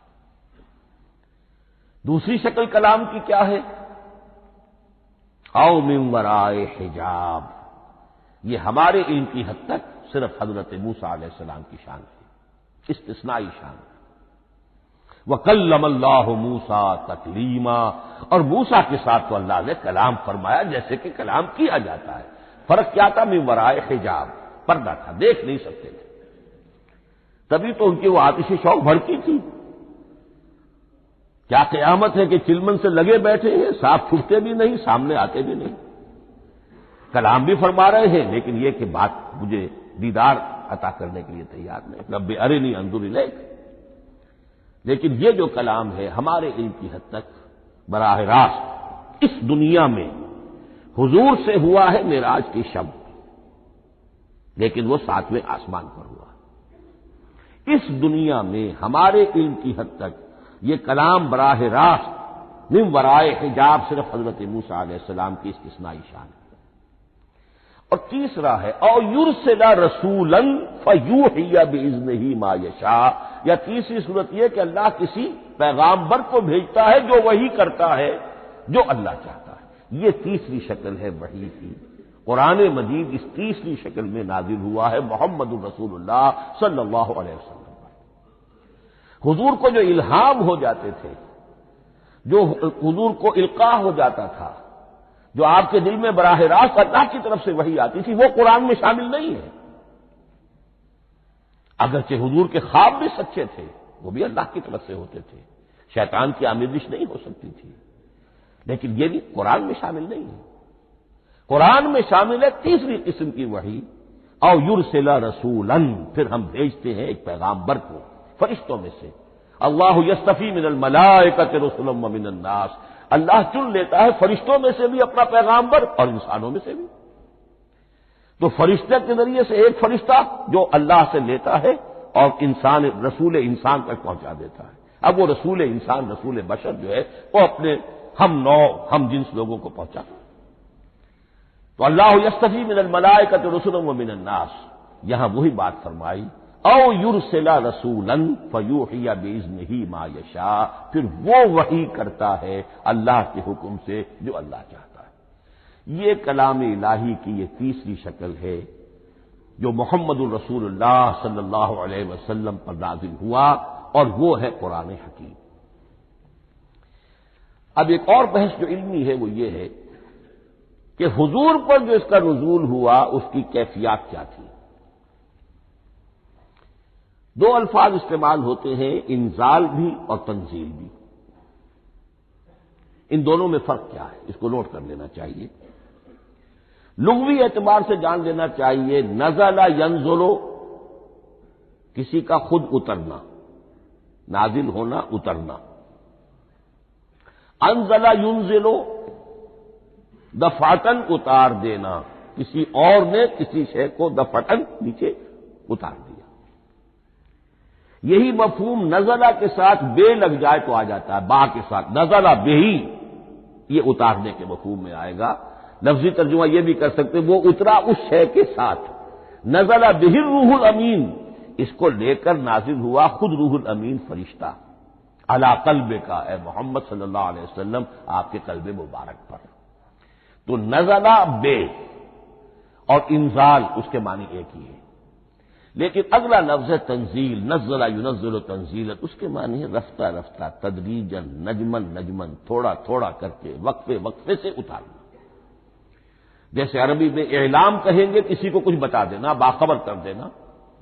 دوسری شکل کلام کی کیا ہے؟ او من ورائے حجاب، یہ ہمارے علم کی حد تک صرف حضرت موسیٰ علیہ السلام کی شان ہے، استثنائی شان ہے۔ وَكَلَّمَ اللَّهُ مُوسَىٰ تَكْلِيمًا، اور موسیٰ کے ساتھ تو اللہ نے کلام فرمایا جیسے کہ کلام کیا جاتا ہے۔ فرق کیا تھا؟ من ورائے حجاب، پردہ تھا، دیکھ نہیں سکتے تھے، تبھی تو ان کی وہ آتش شوق بھڑکی تھی۔ کیا قیامت ہے کہ چلمن سے لگے بیٹھے ہیں، صاف چھپتے بھی نہیں، سامنے آتے بھی نہیں، کلام بھی فرما رہے ہیں، لیکن یہ کہ بات مجھے دیدار عطا کرنے کے لیے تیار نہیں، رب ارنی انظر الیک۔ لیکن یہ جو کلام ہے ہمارے علم کی حد تک براہ راست اس دنیا میں حضور سے ہوا ہے معراج کی شب، لیکن وہ 7ویں آسمان پر ہوا۔ اس دنیا میں ہمارے علم کی حد تک یہ کلام براہ راست من ورائے حجاب صرف حضرت موسیٰ علیہ السلام کی استثنائی شان ہے۔ اور تیسرا ہے او یرسل رسولا فیوحی باذنہ ما یشاء، یا تیسری صورت یہ کہ اللہ کسی پیغامبر کو بھیجتا ہے جو وحی کرتا ہے جو اللہ چاہتا ہے۔ یہ تیسری شکل ہے وحی کی۔ قرآن مجید اس تیسری شکل میں نازل ہوا ہے محمد الرسول اللہ صلی اللہ علیہ وسلم۔ حضور کو جو الہام ہو جاتے تھے، جو حضور کو القاء ہو جاتا تھا، جو آپ کے دل میں براہ راست اللہ کی طرف سے وحی آتی تھی، وہ قرآن میں شامل نہیں ہے۔ اگرچہ حضور کے خواب بھی سچے تھے، وہ بھی اللہ کی طرف سے ہوتے تھے، شیطان کی آمیزش نہیں ہو سکتی تھی، لیکن یہ بھی قرآن میں شامل نہیں ہے۔ قرآن میں شامل ہے تیسری قسم کی وحی، او یرسل رسولا، پھر ہم بھیجتے ہیں ایک پیغامبر کو فرشتوں میں سے۔ اللہ یصطفی من الملائکۃ رسلا ومن الناس، اللہ چن لیتا ہے فرشتوں میں سے بھی اپنا پیغامبر اور انسانوں میں سے بھی۔ تو فرشتے کے ذریعے سے ایک فرشتہ جو اللہ سے لیتا ہے اور انسان، رسول انسان تک پہنچا دیتا ہے۔ اب وہ رسول انسان، رسول بشر جو ہے وہ اپنے ہم نوع، ہم جنس لوگوں کو پہنچا۔ تو اللہ یصطفی من الملائکۃ رسلا ومن الناس، یہاں وہی بات فرمائی او یرسل رسولا فیوحی باذنہ ما یشاء، پھر وہ وحی کرتا ہے اللہ کے حکم سے جو اللہ چاہتا ہے۔ یہ کلام الہی کی یہ تیسری شکل ہے جو محمد الرسول اللہ صلی اللہ علیہ وسلم پر نازل ہوا، اور وہ ہے قرآن حکیم۔ اب ایک اور بحث جو علمی ہے وہ یہ ہے کہ حضور پر جو اس کا نزول ہوا اس کی کیفیات کیا تھی۔ دو الفاظ استعمال ہوتے ہیں، انزال بھی اور تنزیل بھی۔ ان دونوں میں فرق کیا ہے اس کو نوٹ کر لینا چاہیے۔ لغوی اعتبار سے جان لینا چاہیے، نزل ینزل، کسی کا خود اترنا، نازل ہونا، اترنا۔ انزل ینزل، دفعتن اتار دینا، کسی اور نے کسی شے کو دفعتن نیچے اتار دیا۔ یہی مفہوم نزلہ کے ساتھ بے لگ جائے تو آ جاتا ہے، با کے ساتھ نزلہ بہی، یہ اتارنے کے مفہوم میں آئے گا۔ لفظی ترجمہ یہ بھی کر سکتے وہ اترا اس شے کے ساتھ۔ نزلہ بہ الروح الامین، اس کو لے کر نازل ہوا خود روح الامین فرشتہ، علی قلبک، اے محمد صلی اللہ علیہ وسلم آپ کے قلب مبارک پر۔ تو نزلہ بے اور انزال اس کے معنی ایک ہی ہے، لیکن اگلا لفظ ہے تنزیل، نزل ینزل تنزیلا، اس کے معنی ہے رفتہ رفتہ، تدریجاً، نجمن نجمن، تھوڑا تھوڑا کر کے، وقفے وقفے سے اتارنا۔ جیسے عربی میں اعلام کہیں گے کسی کو کچھ بتا دینا، باخبر کر دینا،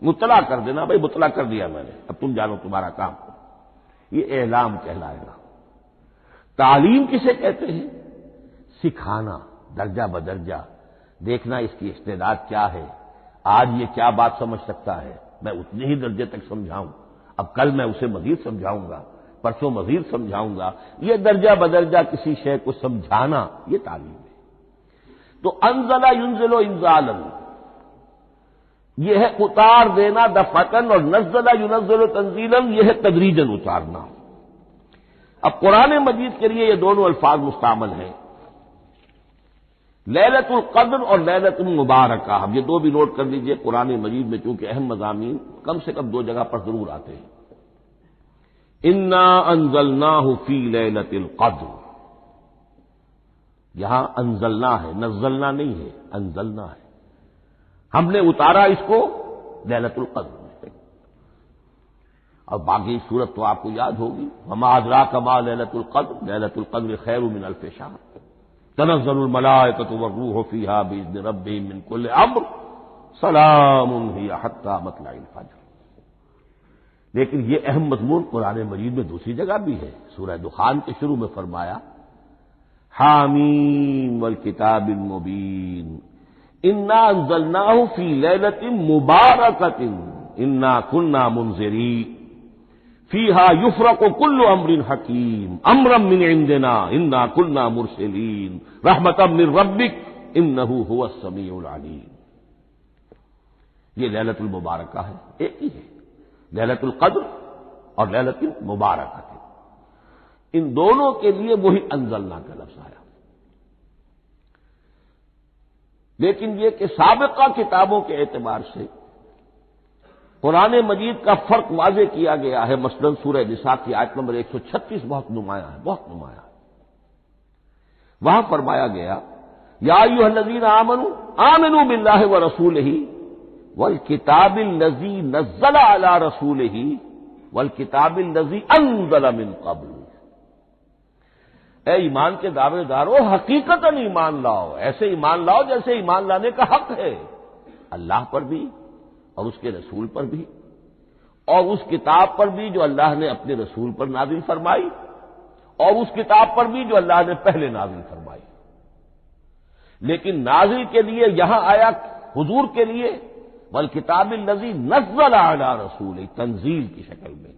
مطلع کر دینا، بھائی مطلع کر دیا میں نے، اب تم جانو تمہارا کام، یہ اعلام کہلائے گا۔ تعلیم کسے کہتے ہیں؟ سکھانا، درجہ بدرجہ، دیکھنا اس کی استعداد کیا ہے، آج یہ کیا بات سمجھ سکتا ہے، میں اتنے ہی درجے تک سمجھاؤں، اب کل میں اسے مزید سمجھاؤں گا، پرسوں مزید سمجھاؤں گا۔ یہ درجہ بدرجہ کسی شے کو سمجھانا یہ تعلیم ہے۔ تو انزل ینزل انزالا، یہ ہے اتار دینا دفعتن، اور نزل ینزل تنزیلا، یہ ہے تدریجاً اتارنا۔ اب قرآن مجید کے لیے یہ دونوں الفاظ مستعمل ہیں، لیلۃ القدر اور لیلۃ المبارکہ۔ اب یہ دو بھی نوٹ کر لیجئے، قرآن مجید میں چونکہ اہم مضامین کم سے کم دو جگہ پر ضرور آتے ہیں۔ انا انزلناہ فی لیلۃ القدر، یہاں انزلنا ہے، نزلنا نہیں ہے، انزلنا ہے، ہم نے اتارا اس کو لیلۃ القدر میں۔ اور باقی صورت تو آپ کو یاد ہوگی، وما ادراک ما لیلۃ القدر، لیلۃ القدر خیر من الف شہر، تنزل الملائکۃ والروح فیہا باذن ربہم من کل امر، سلام ہی حتی مطلع الفجر۔ لیکن یہ اہم مضمون قرآن مجید میں دوسری جگہ بھی ہے، سورہ دخان کے شروع میں فرمایا حامیم والکتاب المبین انا انزلناہ فی لیلۃ مبارکۃ انا کنا منذرین فیہا یفرق کل امر حکیم امرا من عندنا انا کنا مرسلین رحمتا من ربک انہ هو السمیع العلیم۔ یہ لیلۃ المبارکہ ہے، ایک ہی ہے، لیلۃ القدر اور لیلۃ المبارکہ، ان دونوں کے لیے وہی انزلنا کا لفظ آیا۔ لیکن یہ کہ سابقہ کتابوں کے اعتبار سے قرآن مجید کا فرق واضح کیا گیا ہے، مثلا سورہ نساء کی آیت نمبر 136 بہت نمایاں ہے، بہت نمایاں ہے۔ وہاں فرمایا گیا یا ایھا الذین آمنوا آمنوا باللہ ورسولہ والکتاب الذی نزل علی رسولہ والکتاب الذی انزل من قبل، اے ایمان کے دعوے دارو حقیقتاً ایمان لاؤ، ایسے ایمان لاؤ جیسے ایمان لانے کا حق ہے، اللہ پر بھی اور اس کے رسول پر بھی، اور اس کتاب پر بھی جو اللہ نے اپنے رسول پر نازل فرمائی، اور اس کتاب پر بھی جو اللہ نے پہلے نازل فرمائی۔ لیکن نازل کے لیے یہاں آیا حضور کے لیے والکتاب الذی نزل علی رسول، تنزیل کی شکل میں،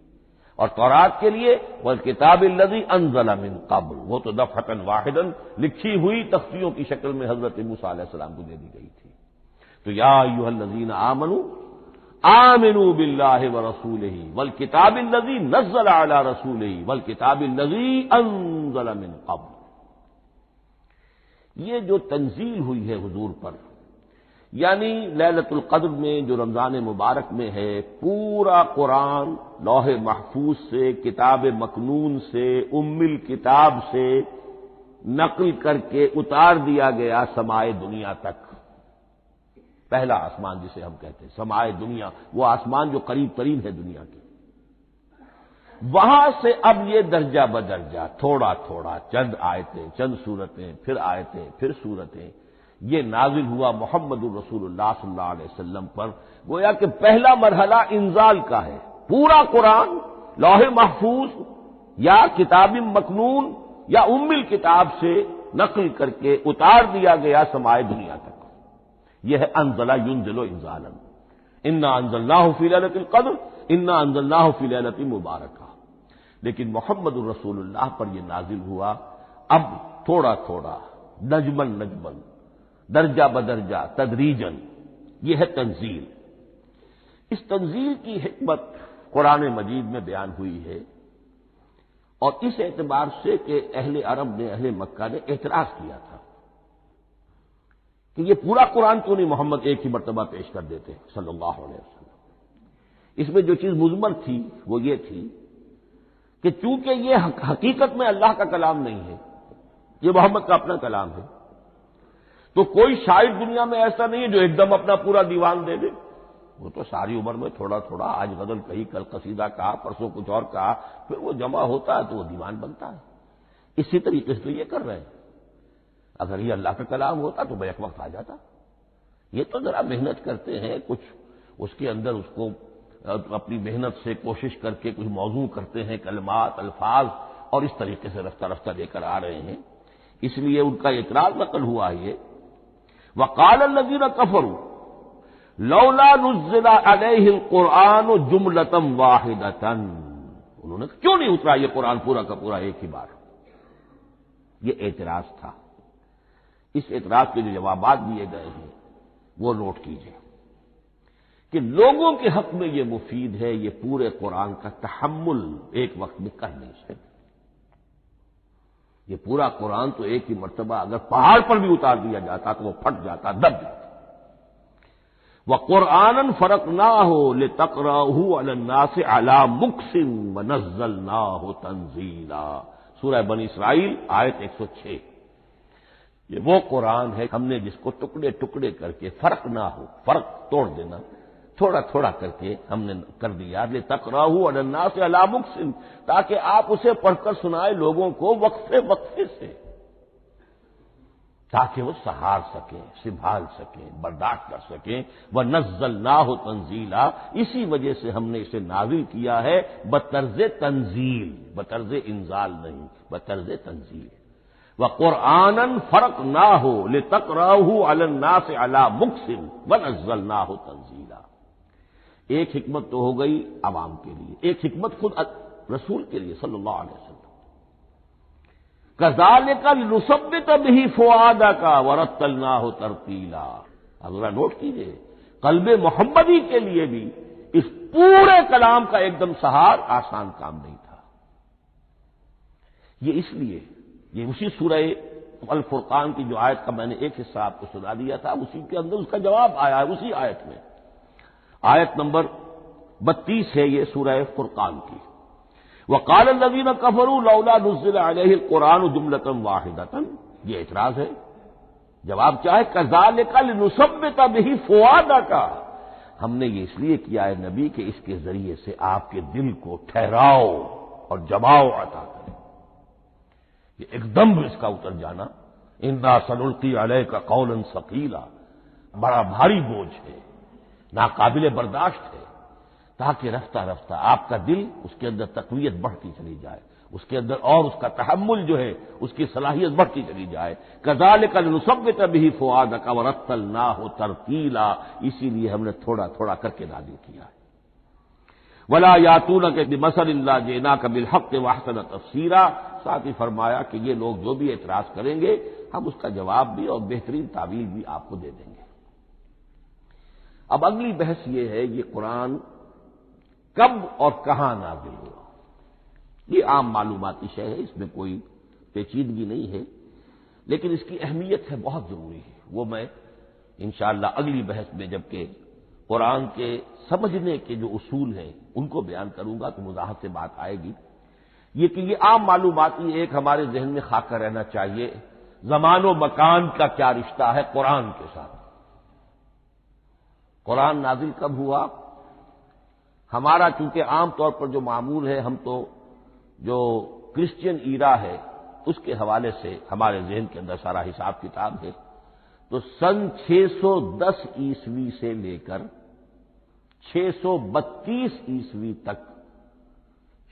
اور تورات کے لیے والکتاب الذی انزل من قبل، وہ تو دفعۃ واحدا لکھی ہوئی تختیوں کی شکل میں حضرت موسیٰ علیہ السلام کو دے دی گئی تھی۔ تو یا ایھا الذین آمنوا آمنوا باللہ ورسولہ والکتاب الذی نزل علی رسولہ والکتاب الذی انزل من قبل، یہ جو تنزیل ہوئی ہے حضور پر، یعنی لیلۃ القدر میں جو رمضان مبارک میں ہے، پورا قرآن لوح محفوظ سے، کتاب مکنون سے، ام الکتاب سے نقل کر کے اتار دیا گیا سمائے دنیا تک، پہلا آسمان جسے ہم کہتے ہیں سمائے دنیا، وہ آسمان جو قریب ترین ہے دنیا کے، وہاں سے اب یہ درجہ بدرجہ تھوڑا تھوڑا، چند آیتیں، چند سورتیں، پھر آیتیں، پھر سورتیں، یہ نازل ہوا محمد الرسول اللہ صلی اللہ علیہ وسلم پر۔ گویا کہ پہلا مرحلہ انزال کا ہے، پورا قرآن لوح محفوظ یا کتاب مکنون یا ام الکتاب سے نقل کر کے اتار دیا گیا سمائے دنیا تک۔ یہ ہے انزل ینزل انزالا، انا انزلناہ فی لیلۃ القدر انا انزلناہ فی لیلۃ مبارکہ۔ لیکن محمد الرسول اللہ پر یہ نازل ہوا اب تھوڑا تھوڑا، نجمن نجمن، درجہ بدرجہ، تدریجن، یہ ہے تنزیل۔ اس تنزیل کی حکمت قرآن مجید میں بیان ہوئی ہے، اور اس اعتبار سے کہ اہل عرب نے، اہل مکہ نے اعتراض کیا تھا کہ یہ پورا قرآن کیوں نہیں محمد ایک ہی مرتبہ پیش کر دیتے صلی اللہ علیہ وسلم۔ اس میں جو چیز مضمر تھی وہ یہ تھی کہ چونکہ یہ حقیقت میں اللہ کا کلام نہیں ہے، یہ محمد کا اپنا کلام ہے، تو کوئی شاعر دنیا میں ایسا نہیں ہے جو ایک دم اپنا پورا دیوان دے دے، وہ تو ساری عمر میں تھوڑا تھوڑا، آج غزل کہی، کل قصیدہ کہا، پرسوں کچھ اور کہا، پھر وہ جمع ہوتا ہے تو وہ دیوان بنتا ہے۔ اسی طریقے سے تو یہ کر رہے ہیں، اگر یہ اللہ کا کلام ہوتا تو بیک وقت آ جاتا، یہ تو ذرا محنت کرتے ہیں، کچھ اس کے اندر اس کو اپنی محنت سے کوشش کر کے کچھ موضوع کرتے ہیں، کلمات، الفاظ، اور اس طریقے سے رفتہ رفتہ لے کر آ رہے ہیں، اس لیے ان کا اعتراض نقل ہوا یہ۔ وقال الذین کفروا لولا نزل علیہ القرآن جملۃ واحدۃ، انہوں نے کیوں نہیں اترا یہ قرآن پورا کا پورا ایک ہی بار؟ یہ اعتراض تھا۔ اس اعتراض کے جو جوابات دیے گئے ہیں وہ نوٹ کیجیے کہ لوگوں کے حق میں یہ مفید ہے، یہ پورے قرآن کا تحمل ایک وقت میں کر نہیں سکتے۔ یہ پورا قرآن تو ایک ہی مرتبہ اگر پہاڑ پر بھی اتار دیا جاتا تو وہ پھٹ جاتا، دب جاتا۔ وَقُرْآنًا فَرَقْنَاهُ لِتَقْرَأَهُ عَلَى النَّاسِ عَلَى مُكْثٍ وَنَزَّلْنَاهُ تَنزِيلًا، سورہ بنی اسرائیل آیت 106۔ یہ وہ قرآن ہے ہم نے جس کو ٹکڑے ٹکڑے کر کے، فرق نہ ہو، فرق توڑ دینا، تھوڑا تھوڑا کر کے ہم نے کر دیا، لِتَقْرَأَهُ عَلَى النَّاسِ عَلَى مُكْثٍ، تاکہ آپ اسے پڑھ کر سنائے لوگوں کو وقفے وقفے سے، تاکہ وہ سہار سکیں، سنبھال سکیں، برداشت کر سکیں۔ وَنَزَّلْنَاهُ تَنزِيلًا، اسی وجہ سے ہم نے اسے نازل کیا ہے بطرز تنزیل، بطرز انزال نہیں، بطرز تنزیل۔ وَقُرْآنًا فَرَقْنَاهُ لِتَقْرَأَهُ عَلَى النَّاسِ عَلَى مُكْثٍ وَنَزَّلْنَاهُ تَنزِيلًا۔ ایک حکمت تو ہو گئی عوام کے لیے، ایک حکمت خود رسول کے لیے صلی اللہ علیہ وسلم۔ كَذَلِكَ لِنُثَبِّتَ بِهِ فُؤَادَكَ وَرَتَّلْنَاهُ تَرْتِيلًا۔ اب ذرا نوٹ کیجیے، قلب محمدی کے لیے بھی اس پورے کلام کا ایک دم سہار آسان کام نہیں تھا۔ یہ اس لیے، یہ اسی سورہ الفرقان کی جو آیت کا میں نے ایک حصہ آپ کو سنا دیا تھا، اسی کے اندر اس کا جواب آیا ہے، اسی آیت میں، آیت نمبر 32 ہے یہ سورہ فرقان کی۔ وقال الذین کفروا لولا نزل علیہ القرآن جملۃ واحدۃ، یہ اعتراض ہے۔ جواب کیا ہے؟ کذالک لنثبت بہ فؤادک، ہم نے یہ اس لیے کیا ہے نبی کہ اس کے ذریعے سے آپ کے دل کو ٹھہراؤ اور جماؤ عطا کرے، یہ ایک دم اس کا اتر جانا۔ انا سنلقی علیک قولا ثقیلا، بڑا بھاری بوجھ ہے، ناقابل برداشت ہے، تاکہ رفتہ رفتہ آپ کا دل، اس کے اندر تقویت بڑھتی چلی جائے، اس کے اندر اور اس کا تحمل جو ہے اس کی صلاحیت بڑھتی چلی جائے۔ کذالک لنثبت بہ فؤادک ورتلناہ ترتیلا، اسی لیے ہم نے تھوڑا تھوڑا کر کے نازل کیا ہے۔ ولا یاتونک بمثل الا جئناک بالحق واحسن تفسیرا، ساتھ ہی فرمایا کہ یہ لوگ جو بھی اعتراض کریں گے ہم اس کا جواب بھی اور بہترین تعویل بھی آپ کو دے دیں گے۔ اب اگلی بحث یہ ہے، یہ قرآن کب اور کہاں نازل ہوا؟ یہ عام معلوماتی شے ہے، اس میں کوئی پیچیدگی نہیں ہے، لیکن اس کی اہمیت ہے، بہت ضروری ہے، وہ میں انشاءاللہ اگلی بحث میں جبکہ قرآن کے سمجھنے کے جو اصول ہیں ان کو بیان کروں گا تو وضاحت سے بات آئے گی۔ یہ کہ یہ عام معلوماتی ایک ہمارے ذہن میں خاکہ رہنا چاہیے، زمان و مکان کا کیا رشتہ ہے قرآن کے ساتھ۔ قرآن نازل کب ہوا؟ ہمارا چونکہ عام طور پر جو معمول ہے، ہم تو جو کرسچین ایرا ہے اس کے حوالے سے ہمارے ذہن کے اندر سارا حساب کتاب ہے، تو سن 610 عیسوی سے لے کر 632 عیسوی تک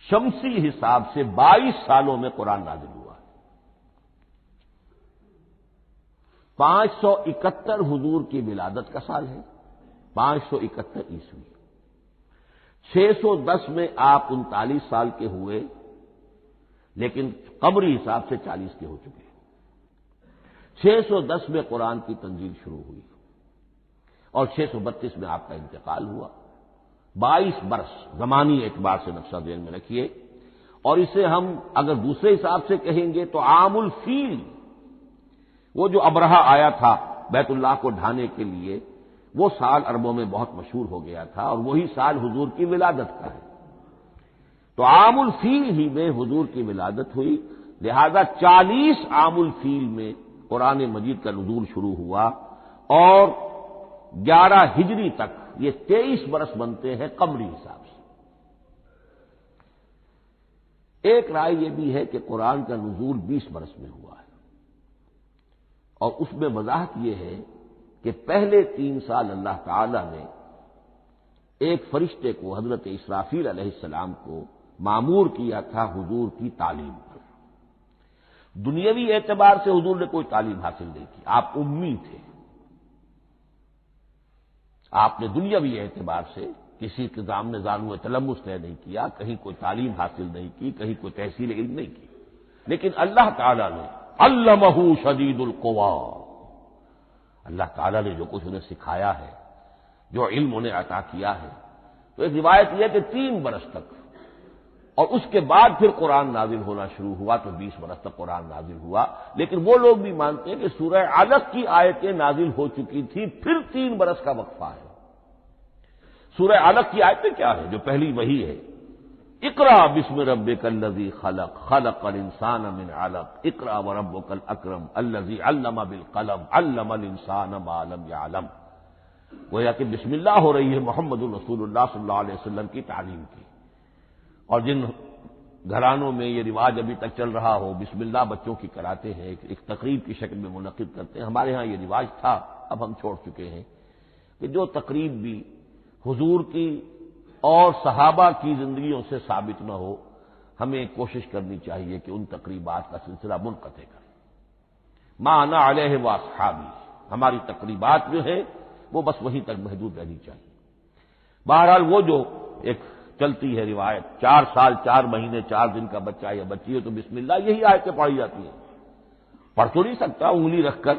شمسی حساب سے 22 سالوں میں قرآن نازل ہوا ہے۔ 571 حضور کی ولادت کا سال ہے، 571 عیسوی۔ 610 میں آپ 39 سال کے ہوئے، لیکن قمری حساب سے 40 کے ہو چکے۔ 610 میں قرآن کی تنزیل شروع ہوئی اور 632 میں آپ کا انتقال ہوا۔ 22 برس زمانی اعتبار سے نقشہ ذہن میں رکھیے، اور اسے ہم اگر دوسرے حساب سے کہیں گے تو عام الفیل، وہ جو ابرہہ آیا تھا بیت اللہ کو ڈھانے کے لیے، وہ سال عربوں میں بہت مشہور ہو گیا تھا، اور وہی سال حضور کی ولادت کا ہے، تو عام الفیل ہی میں حضور کی ولادت ہوئی، لہذا 40 عام الفیل میں قرآن مجید کا نزول شروع ہوا، اور 11 ہجری تک یہ 23 برس بنتے ہیں قمری حساب سے۔ ایک رائے یہ بھی ہے کہ قرآن کا نزول 20 برس میں ہوا ہے، اور اس میں وضاحت یہ ہے کہ پہلے 3 سال اللہ تعالی نے ایک فرشتے کو، حضرت اسرافیل علیہ السلام کو مامور کیا تھا حضور کی تعلیم پر۔ دنیاوی اعتبار سے حضور نے کوئی تعلیم حاصل نہیں کی، آپ امی تھے، آپ نے دنیاوی اعتبار سے کسی کے سامنے زانو تلمس طے نہیں کیا، کہیں کوئی تعلیم حاصل نہیں کی، کہیں کوئی تحصیل علم نہیں کی، لیکن اللہ تعالیٰ نے علمہ شدید القوا، اللہ تعالیٰ نے جو کچھ انہیں سکھایا ہے، جو علم انہیں عطا کیا ہے، تو ایک روایت یہ ہے کہ 3 برس تک، اور اس کے بعد پھر قرآن نازل ہونا شروع ہوا تو 20 برس تک قرآن نازل ہوا، لیکن وہ لوگ بھی مانتے ہیں کہ سورہ علق کی آیتیں نازل ہو چکی تھی، پھر 3 برس کا وقفہ ہے۔ سورہ علق کی آیتیں کیا ہے؟ جو پہلی وہی ہے، اقرا بسم ربک الذی خلق خلق الانسان من علق اقرا وربک الاکرم الذی علم بالقلم علم الانسان ما لم یعلم، گویا کہ بسم اللہ ہو رہی ہے محمد الرسول اللہ صلی اللہ علیہ وسلم کی تعلیم کی، اور جن گھرانوں میں یہ رواج ابھی تک چل رہا ہو بسم اللہ بچوں کی کراتے ہیں، ایک تقریب کی شکل میں منعقد کرتے ہیں، ہمارے ہاں یہ رواج تھا، اب ہم چھوڑ چکے ہیں، کہ جو تقریب بھی حضور کی اور صحابہ کی زندگیوں سے ثابت نہ ہو، ہمیں کوشش کرنی چاہیے کہ ان تقریبات کا سلسلہ منقطع کریں۔ ما انا علیہ واصحابی، ہماری تقریبات جو ہے وہ بس وہیں تک محدود رہنی چاہیے۔ بہرحال وہ جو ایک چلتی ہے روایت، 4 سال 4 مہینے 4 دن کا بچہ یا بچی ہے تو بسم اللہ یہی آیتیں پڑھی جاتی ہیں، پڑھ تو نہیں سکتا، انگلی رکھ کر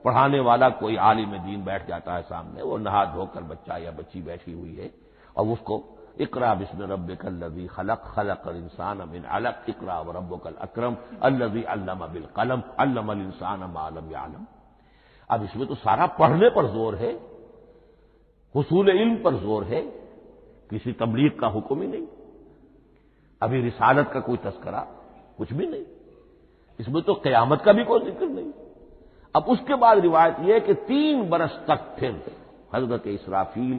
پڑھانے والا کوئی عالم دین بیٹھ جاتا ہے سامنے، وہ نہا دھو کر بچہ یا بچی بیٹھی ہوئی ہے اور اس کو اقرا بسم ربک الذی خلق خلق الانسان من علق اقرا وربک الاکرم الذی علم بالقلم علم الانسان ما لم یعلم۔ اب اس میں تو سارا پڑھنے پر زور ہے، حصول علم پر زور ہے، کسی تبلیغ کا حکم ہی نہیں، ابھی رسالت کا کوئی تذکرہ کچھ بھی نہیں، اس میں تو قیامت کا بھی کوئی ذکر نہیں۔ اب اس کے بعد روایت یہ ہے کہ 3 برس تک پھر حضرت اسرافیل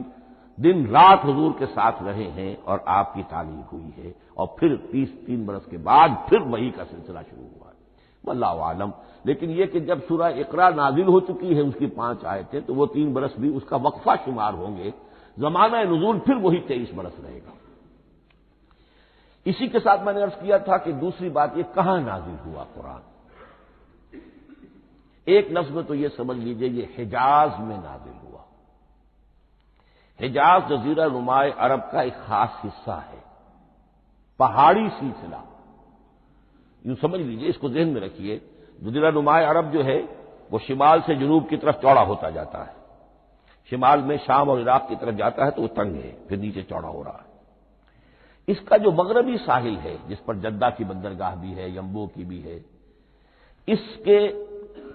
دن رات حضور کے ساتھ رہے ہیں اور آپ کی تعلیم ہوئی ہے، اور پھر 3 برس کے بعد پھر وحی کا سلسلہ شروع ہوا ہے، واللہ عالم۔ لیکن یہ کہ جب سورہ اقرا نازل ہو چکی ہے اس کی 5 آیتیں، تو وہ 3 برس بھی اس کا وقفہ شمار ہوں گے، زمانہ نزول پھر وہی 23 برس رہے گا۔ اسی کے ساتھ میں نے عرض کیا تھا کہ دوسری بات یہ کہاں نازل ہوا قرآن۔ ایک لفظ میں تو یہ سمجھ لیجئے یہ حجاز میں نازل ہوا۔ حجاز جزیرہ نماء عرب کا ایک خاص حصہ ہے، پہاڑی سلسلہ، یوں سمجھ لیجئے، اس کو ذہن میں رکھیے، جزیرہ نماء عرب جو ہے وہ شمال سے جنوب کی طرف چوڑا ہوتا جاتا ہے، شمال میں شام اور عراق کی طرف جاتا ہے تو وہ تنگ ہے، پھر نیچے چوڑا ہو رہا ہے۔ اس کا جو مغربی ساحل ہے جس پر جدہ کی بندرگاہ بھی ہے، یمبو کی بھی ہے، اس کے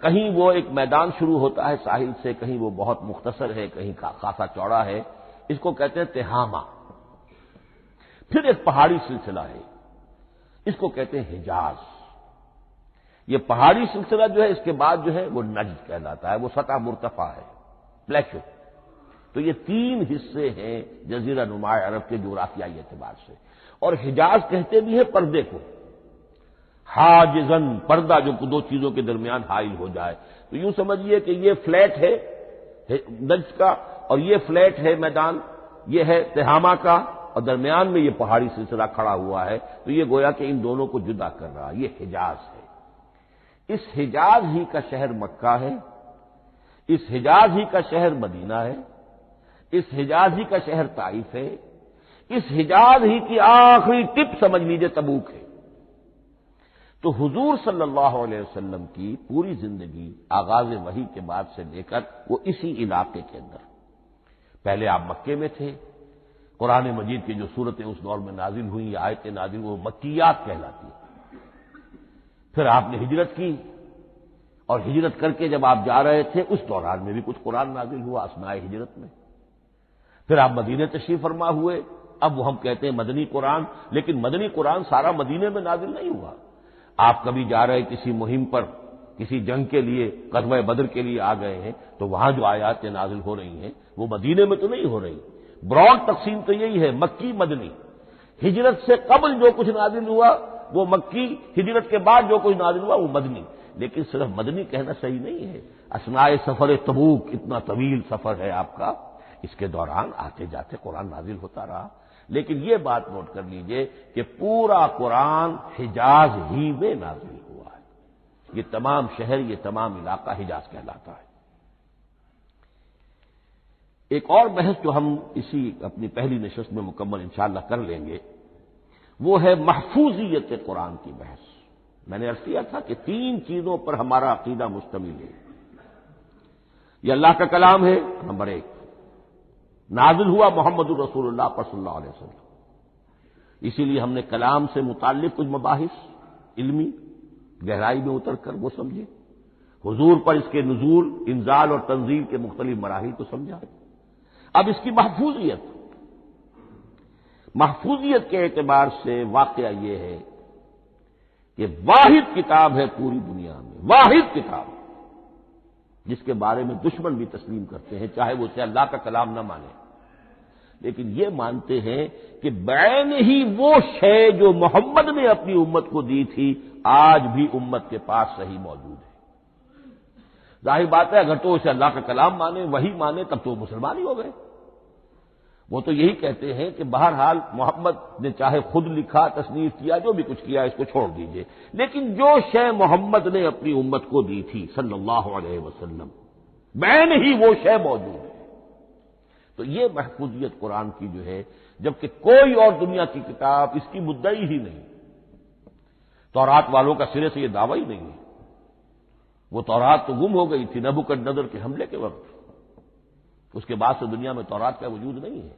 کہیں وہ ایک میدان شروع ہوتا ہے ساحل سے، کہیں وہ بہت مختصر ہے، کہیں خاصا چوڑا ہے، اس کو کہتے ہیں تہامہ۔ پھر ایک پہاڑی سلسلہ ہے، اس کو کہتے ہیں حجاز۔ یہ پہاڑی سلسلہ جو ہے اس کے بعد جو ہے وہ نجد کہلاتا ہے، وہ سطح مرتفع ہے، پلیٹو۔ تو یہ 3 حصے ہیں جزیرہ نماء عرب کے جغرافیائی اعتبار سے، اور حجاز کہتے بھی ہیں پردے کو، حاجزن، پردہ جو 2 چیزوں کے درمیان حائل ہو جائے۔ تو یوں سمجھیے کہ یہ فلیٹ ہے نجد کا، اور یہ فلیٹ ہے میدان، یہ ہے تہامہ کا، اور درمیان میں یہ پہاڑی سلسلہ کھڑا ہوا ہے، تو یہ گویا کہ ان دونوں کو جدا کر رہا، یہ حجاز ہے۔ اس حجاز ہی کا شہر مکہ ہے، اس حجاز ہی کا شہر مدینہ ہے، اس حجاز ہی کا شہر طائف ہے، اس حجاز ہی کی آخری ٹپ سمجھ لیجئے تبوک ہے۔ تو حضور صلی اللہ علیہ وسلم کی پوری زندگی آغاز وحی کے بعد سے لے کر وہ اسی علاقے کے اندر، پہلے آپ مکے میں تھے، قرآن مجید کی جو صورتیں اس دور میں نازل ہوئیں یا آیتیں نازل وہ مکیات کہلاتی ہیں۔ پھر آپ نے ہجرت کی، اور ہجرت کر کے جب آپ جا رہے تھے اس دوران میں بھی کچھ قرآن نازل ہوا اثناء ہجرت میں۔ پھر آپ مدینے تشریف فرما ہوئے، اب وہ ہم کہتے ہیں مدنی قرآن، لیکن مدنی قرآن سارا مدینے میں نازل نہیں ہوا۔ آپ کبھی جا رہے کسی مہم پر، کسی جنگ کے لیے، غزوہ بدر کے لیے آ گئے ہیں، تو وہاں جو آیات نازل ہو رہی ہیں وہ مدینے میں تو نہیں ہو رہی۔ براڈ تقسیم تو یہی ہے، مکی مدنی۔ ہجرت سے قبل جو کچھ نازل ہوا وہ مکی، ہجرت کے بعد جو کچھ نازل ہوا وہ مدنی۔ لیکن صرف مدنی کہنا صحیح نہیں ہے، اثناء سفر تبوک، اتنا طویل سفر ہے آپ کا، اس کے دوران آتے جاتے قرآن نازل ہوتا رہا۔ لیکن یہ بات نوٹ کر لیجئے کہ پورا قرآن حجاز ہی میں نازل ہوا ہے، یہ تمام شہر، یہ تمام علاقہ حجاز کہلاتا ہے۔ ایک اور بحث جو ہم اسی اپنی پہلی نشست میں مکمل انشاءاللہ کر لیں گے وہ ہے محفوظیت قرآن کی بحث۔ میں نے عرض کیا تھا کہ 3 چیزوں پر ہمارا عقیدہ مشتمل ہے۔ یہ اللہ کا کلام ہے، نمبر 1، نازل ہوا محمد الرسول اللہ پر صلی اللہ علیہ وسلم، اسی لیے ہم نے کلام سے متعلق کچھ مباحث علمی گہرائی میں اتر کر وہ سمجھے، حضور پر اس کے نزول، انزال اور تنزیل کے مختلف مراحل کو سمجھا۔ اب اس کی محفوظیت کے اعتبار سے واقعہ یہ ہے کہ واحد کتاب ہے پوری دنیا میں، واحد کتاب جس کے بارے میں دشمن بھی تسلیم کرتے ہیں، چاہے وہ اسے اللہ کا کلام نہ مانے، لیکن یہ مانتے ہیں کہ بعین ہی وہ شے جو محمد نے اپنی امت کو دی تھی آج بھی امت کے پاس صحیح موجود ہے۔ ظاہر بات ہے اگر تو اسے اللہ کا کلام مانے، وہی مانے، تب تو مسلمان ہی ہو گئے۔ وہ تو یہی کہتے ہیں کہ بہرحال محمد نے چاہے خود لکھا، تصنیف کیا، جو بھی کچھ کیا اس کو چھوڑ دیجئے، لیکن جو شے محمد نے اپنی امت کو دی تھی صلی اللہ علیہ وسلم بعین ہی وہ شے موجود ہے۔ تو یہ محفوظیت قرآن کی جو ہے، جبکہ کوئی اور دنیا کی کتاب اس کی مدعی ہی نہیں۔ تورات والوں کا سرے سے یہ دعویٰ ہی نہیں ہے۔ وہ تورات تو گم ہو گئی تھی نبوکدنضر کے حملے کے وقت، اس کے بعد سے دنیا میں تورات کا وجود نہیں ہے،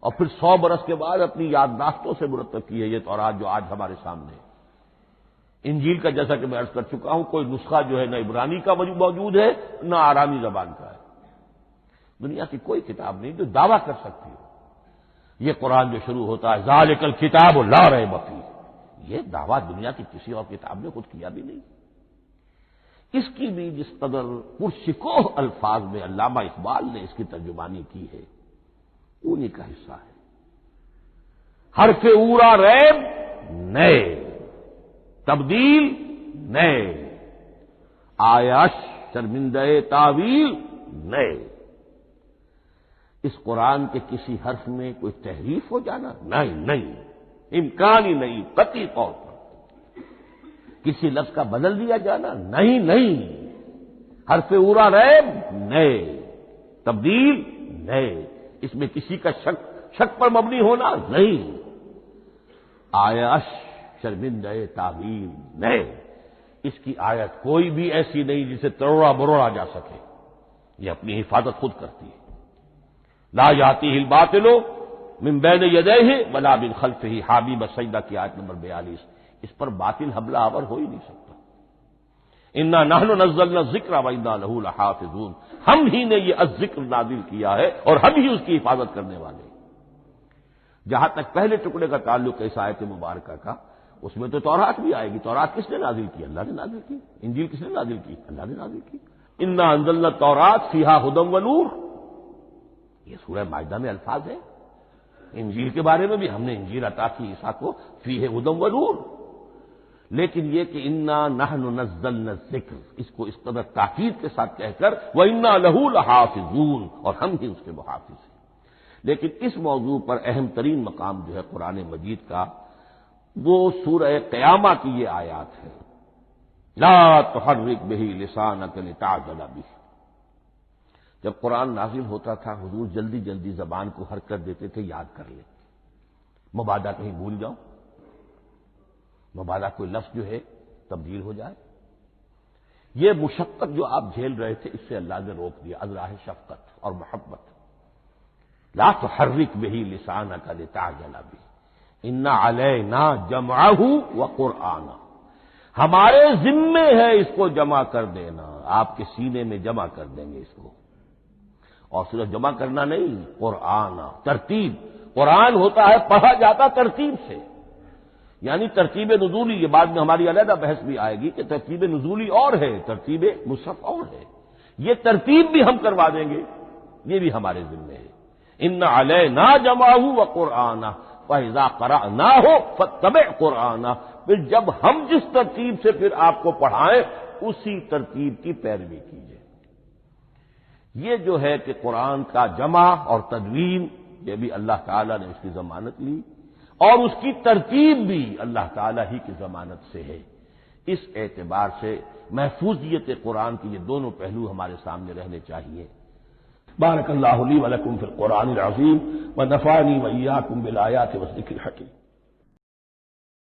اور پھر 100 برس کے بعد اپنی یادداشتوں سے مرتب کی ہے یہ تورات جو آج ہمارے سامنے ہے۔ انجیل کا جیسا کہ میں عرض کر چکا ہوں کوئی نسخہ جو ہے نہ عبرانی کا موجود ہے نہ آرامی زبان کا ہے۔ دنیا کی کوئی کتاب نہیں جو دعویٰ کر سکتی ہو یہ قرآن جو شروع ہوتا ہے ذالک الکتاب لا ریب فیہ، یہ دعویٰ دنیا کی کسی اور کتاب نے خود کیا بھی نہیں۔ اس کی بھی جس قدر پرشکوہ الفاظ میں علامہ اقبال نے اس کی ترجمانی کی ہے انہی کا حصہ ہے۔ حرف اورا ریب نئے، تبدیل نئے، آیش شرمندہ تعویل نئے۔ اس قرآن کے کسی حرف میں کوئی تحریف ہو جانا نہیں، امکان ہی نہیں، قطعی طور پر کسی لفظ کا بدل دیا جانا نہیں، حرف اورا ریب نئے، تبدیل نئے، اس میں کسی کا شک پر مبنی ہونا نہیں، آیش شرمندہ تعویل نئے۔ اس کی آیت کوئی بھی ایسی نہیں جسے تروڑا مروڑا جا سکے، یہ اپنی حفاظت خود کرتی ہے۔ لا یاتیہ الباطل من بین یدیہ ولا من خلفہ، حامیم السجدہ کی آیت نمبر 42۔ اس پر باطل حملہ آور ہو ہی نہیں سکتا۔ انا نحن نزلنا الذکر وانا لہ لحافظون، ہم ہی نے یہ الذکر نازل کیا ہے اور ہم ہی اس کی حفاظت کرنے والے ہیں۔ جہاں تک پہلے ٹکڑے کا تعلق ہے اس آیت مبارکہ کا، اس میں تو تورات بھی آئے گی۔ تورات کس نے نازل کی؟ اللہ نے نازل کی۔ انجیل کس نے نازل کی؟ اللہ نے نازل کی۔ انا انزلنا التوراۃ فیہا ھدی ونور، یہ سورہ مائدہ میں الفاظ ہیں۔ انجیل کے بارے میں بھی ہم نے انجیل عطا کی عیسیٰ کو، فیہ ھدی ونور، لیکن یہ کہ انا نحن نزلنا الذکر، اس کو اس قدر تاکید کے ساتھ کہہ کر وَإِنَّا لَهُ لَحَافِظُونَ، اور ہم ہی اس کے محافظ ہیں۔ لیکن اس موضوع پر اہم ترین مقام جو ہے قرآن مجید کا وہ سورہ قیامہ کی یہ آیات ہے، لا تحرک بہ لسانک لتعجل بہ۔ جب قرآن نازل ہوتا تھا حضور جلدی جلدی زبان کو حرکت دیتے تھے، یاد کر لیں، مبادا کہیں بھول جاؤ، مبادا کوئی لفظ جو ہے تبدیل ہو جائے۔ یہ مشقت جو آپ جھیل رہے تھے اس سے اللہ نے روک دیا از راہ شفقت اور محبت۔ لا تحرک بہ لسانک لتعجل بہ، ان علینا جمعہ وقرآنہ، ہمارے ذمے ہے اس کو جمع کر دینا، آپ کے سینے میں جمع کر دیں گے اس کو۔ اور صرف جمع کرنا نہیں، قرآن ترتیب، قرآن ہوتا ہے پڑھا جاتا ترتیب سے، یعنی ترتیب نزولی، یہ بعد میں ہماری علیحدہ بحث بھی آئے گی کہ ترتیب نزولی اور ہے، ترتیب مصحف اور ہے، یہ ترتیب بھی ہم کروا دیں گے، یہ بھی ہمارے ذمے ہے۔ ان علینا جمعہ وقرآنہ فاذا قرأناہ فاتبع قرآنہ، پھر جب ہم جس ترتیب سے پھر آپ کو پڑھائیں اسی ترتیب کی پیروی کیجیے۔ یہ جو ہے کہ قرآن کا جمع اور تدوین، یہ بھی اللہ تعالیٰ نے اس کی ضمانت لی، اور اس کی ترتیب بھی اللہ تعالیٰ ہی کی ضمانت سے ہے۔ اس اعتبار سے محفوظیت قرآن کے یہ دونوں پہلو ہمارے سامنے رہنے چاہیے۔ بارک اللہ لی ولکم فی القرآن العظیم ونفعنی وإیاکم بالآیات والذکر الحکیم۔